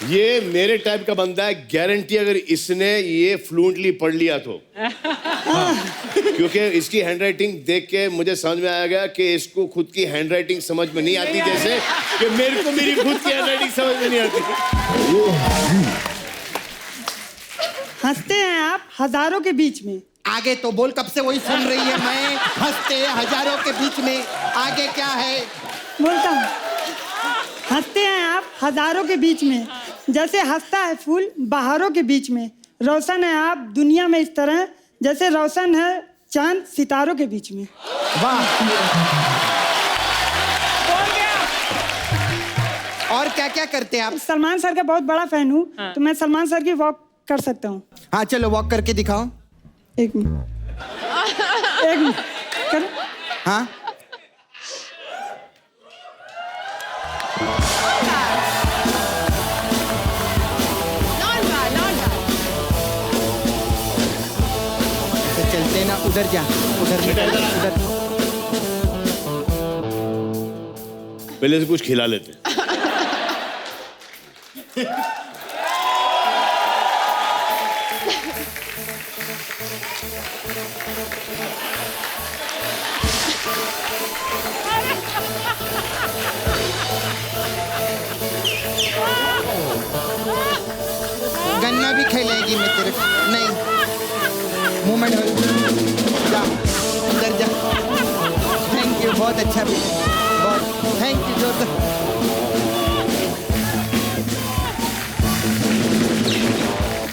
ये मेरे टाइप का बंदा है, गारंटी अगर इसने ये फ्लुएंटली पढ़ लिया तो। क्योंकि इसकी हैंडराइटिंग देख के मुझे समझ में आ गया कि इसको खुद की हैंडराइटिंग समझ में नहीं आती, जैसे कि मेरे को मेरी खुद की हैंडराइटिंग समझ में नहीं आती। हंसते हैं आप हजारों के बीच में। आगे तो बोल, कब से वही सुन रही है मैं। हंसते हजारों के बीच में, आगे क्या है? बोलता हूँ, हंसते हैं आप हजारों के बीच में, जैसे हंसता है फूल बहारों के बीच में। रोशन है आप दुनिया में इस तरह, जैसे रोशन है चांद सितारों के बीच में। वाह। और क्या क्या करते हैं आप? सलमान सर का बहुत बड़ा फैन हूँ, तो मैं सलमान सर की वॉक कर सकता हूँ। हाँ चलो वॉक करके दिखाओ। एक मिनट करो। हाँ चलते ना, उधर जा, उधर। पहले से कुछ खिला लेते। गन्ना भी खेलेगी मैं तेरे को। नहीं, मूवमेंट हो। जा अंदर जा। थैंक यू, बहुत अच्छा भी, बहुत थैंक यू जोरदार।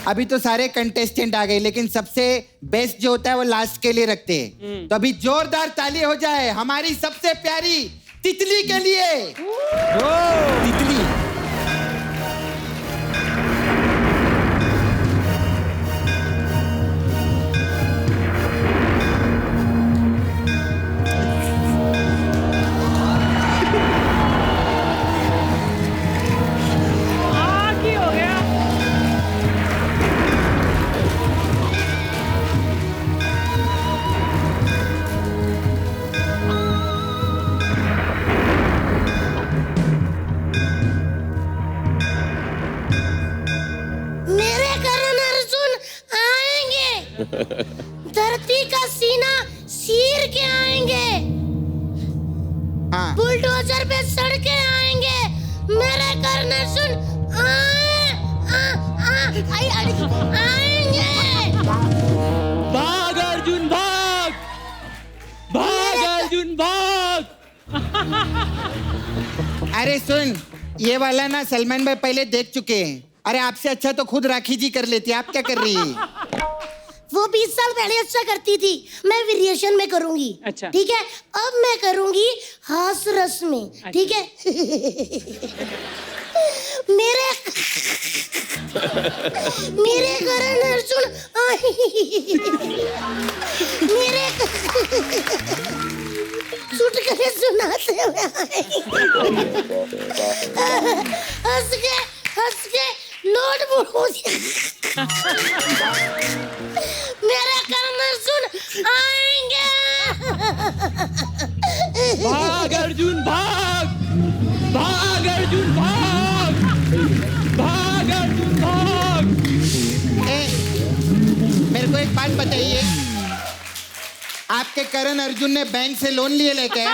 अभी तो सारे कंटेस्टेंट आ गए, लेकिन सबसे बेस्ट जो होता है वो लास्ट के लिए रखते हैं। तो अभी जोरदार ताली हो जाए हमारी सबसे प्यारी तितली के लिए। तितली धरती का सीना चीर के आएंगे। हाँ। बुलडोजर पे सड़के आएंगे। मेरे करने सुन आएंगे। भाग अर्जुन भाग, भाग अर्जुन भाग। अरे सुन, ये वाला ना सलमान भाई पहले देख चुके हैं। अरे आपसे अच्छा तो खुद राखी जी कर लेती, आप क्या कर रही है? वो 20 साल पहले अच्छा करती थी, मैं वेरिएशन में करूंगी। अच्छा। ठीक है, अब मैं करूंगी हास रस में। ठीक है। मेरे करण अर्जुन मेरे चुटकुले सुनाते हुए हंस के नोट मेरे करण सुन आएंगे। भाग अर्जुन भाग, भाग अर्जुन भाग, भाग अर्जुन भाग। मेरे को एक बात बताइए, आपके करण अर्जुन ने बैंक से लोन लिए लेके?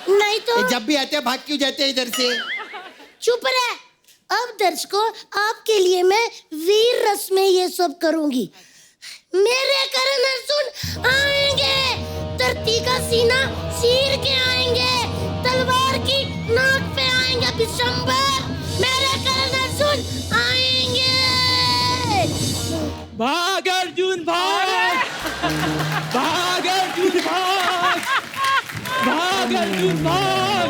नहीं तो जब भी आते हैं भाग क्यों जाते हैं इधर से? चुप रहे। अब दर्शकों आपके लिए मैं वीर रस में ये सब करूंगी। मेरे करण अर्जुन आएंगे, धरती का सीना चीर के आएंगे, तलवार की नाक पे आएंगे बिशंबर। मेरे करण अर्जुन आएंगे। भाग अर्जुन भाग, भाग अर्जुन भाग, भाग अर्जुन भाग।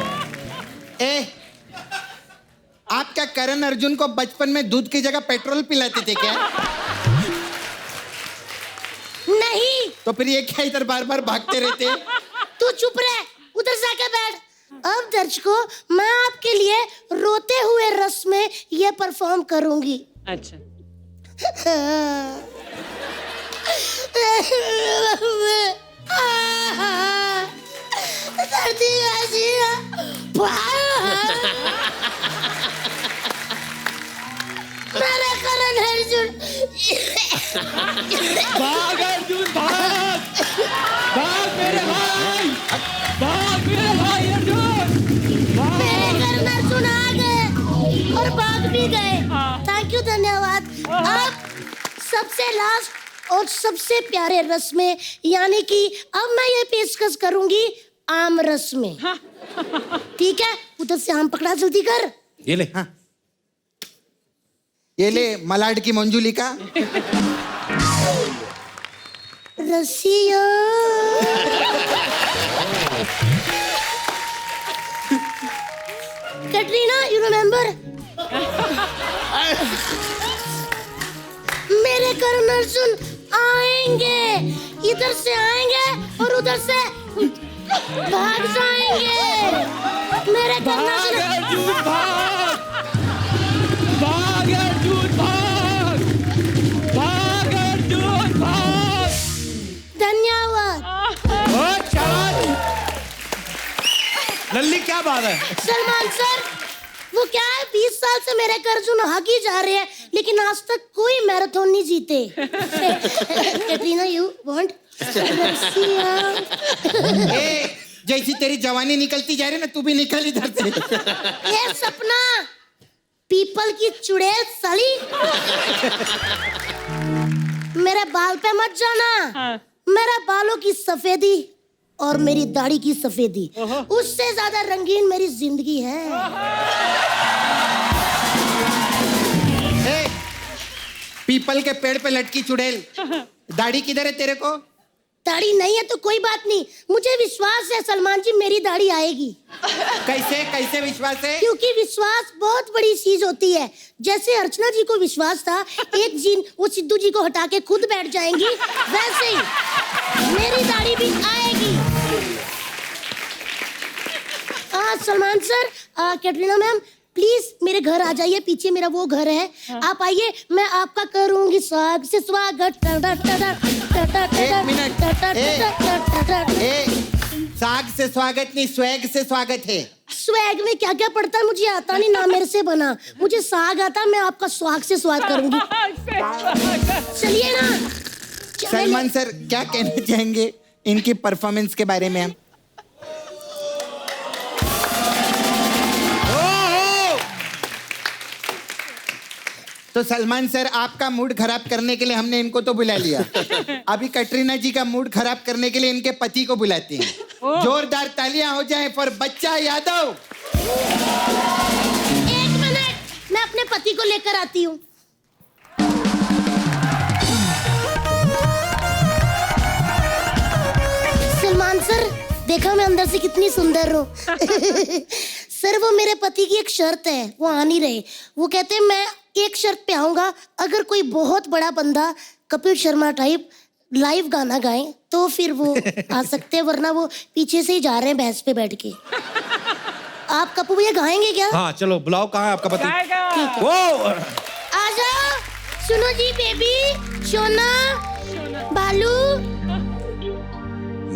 आप क्या करण अर्जुन को बचपन में दूध की जगह पेट्रोल पिलाते थे क्या? नहीं। तो फिर ये क्या इधर बार बार भागते रहते? तू चुप रहे, उधर जाके बैठ। अब दर्शकों मैं आपके लिए रोते हुए रस में ये परफॉर्म करूंगी। अच्छा। मेरे करण अर्जुन भाग अर्जुन भाग, भाग मेरे भाई, भाग मेरे भाई अर्जुन। मेरे करण अर्जुन आ गए और भाग भी गए। थैंक यू, धन्यवाद। अब सबसे लास्ट और सबसे प्यारे रस में, यानी कि अब मैं ये पेशकश करूंगी आम रस में। ठीक है, उधर से आम पकड़ा, जल्दी कर। ये ले। हाँ। ये ले मलाड की मंजूली का। रसिया कैटरीना, यू रिमेम्बर? मेरे करण अर्जुन आएंगे, इधर से आएंगे और उधर से भाग जाएंगे। मेरे करण अर्जुन भाग, भाग अर्जुन भाग, भाग अर्जुन भाग। धन्यवाद। लल्ली क्या बात है? सलमान सर, वो क्या है, 20 साल से मेरे कर्जुन हॉकी जा रहे हैं, लेकिन आज तक कोई मैराथन नहीं जीते। Katrina, you want? जैसी तेरी जवानी निकलती जा रही ना, तू भी निकल इधर से। ये सपना पीपल की चुड़ैल साली, मेरे बाल पे मत जाना। मेरा बालों की सफेदी और मेरी दाढ़ी की सफेदी, उससे ज्यादा रंगीन मेरी जिंदगी है। पीपल के पेड़ पे लटकी चुड़ैल, दाढ़ी किधर है तेरे को? दाढ़ी नहीं है तो कोई बात नहीं, मुझे विश्वास है सलमान जी, मेरी दाढ़ी आएगी। कैसे कैसे विश्वास है? क्योंकि विश्वास बहुत बड़ी चीज होती है। जैसे अर्चना जी को विश्वास था एक दिन वो सिद्धू जी को हटा के खुद बैठ जाएंगी, वैसे ही मेरी दाढ़ी भी आएगी। Salman sir, Katrina ma'am, please मेरे घर आ जाइए, पीछे मेरा वो घर है। आप आइए, मैं आपका करूंगी स्वागत से स्वागत। एक मिनट, साग से स्वागत नहीं, स्वैग से स्वागत है। स्वैग में क्या क्या पड़ता है मुझे आता नहीं, ना मेरे से बना। मुझे साग आता, मैं आपका स्वागत से स्वागत करूंगी। चलिए ना। सलमान सर, क्या कहना चाहेंगे इनकी परफॉर्मेंस के बारे में? तो सलमान सर, आपका मूड खराब करने के लिए हमने इनको तो बुला लिया। अभी कैटरीना जी का मूड खराब करने के लिए इनके पति को बुलाते हैं। जोरदार तालियां हो जाएं फॉर बच्चा यादव। एक मिनट, मैं अपने पति को लेकर आती हूँ। सलमान सर, देखा मैं अंदर से कितनी सुंदर हूँ। सर, वो मेरे पति की एक शर्त है, वो आ नहीं रहे। वो कहते हैं मैं एक शर्त पे आऊंगा, अगर कोई बहुत बड़ा बंदा कपिल शर्मा टाइप लाइव गाना गाए तो फिर वो आ सकते हैं, वरना वो पीछे से ही जा रहे हैं भैंस पे बैठ के। आप कपूर भैया गाएंगे क्या? हाँ चलो, बुलाओ, कहाँ है आपका पति? वो आ जाओ। सुनो जी बेबी, सोना, बालू।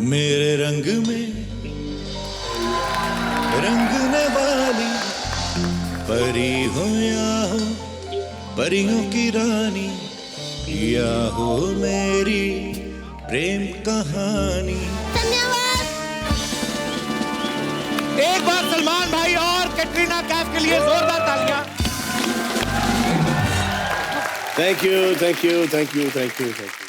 मेरे रंग में रंगने वाली परी हो या हो परियों की रानी, या हो मेरी प्रेम कहानी। धन्यवाद। एक बार सलमान भाई और कैटरीना कैफ के लिए जोरदार तालियां। Thank you, thank you, thank you, thank you, thank you.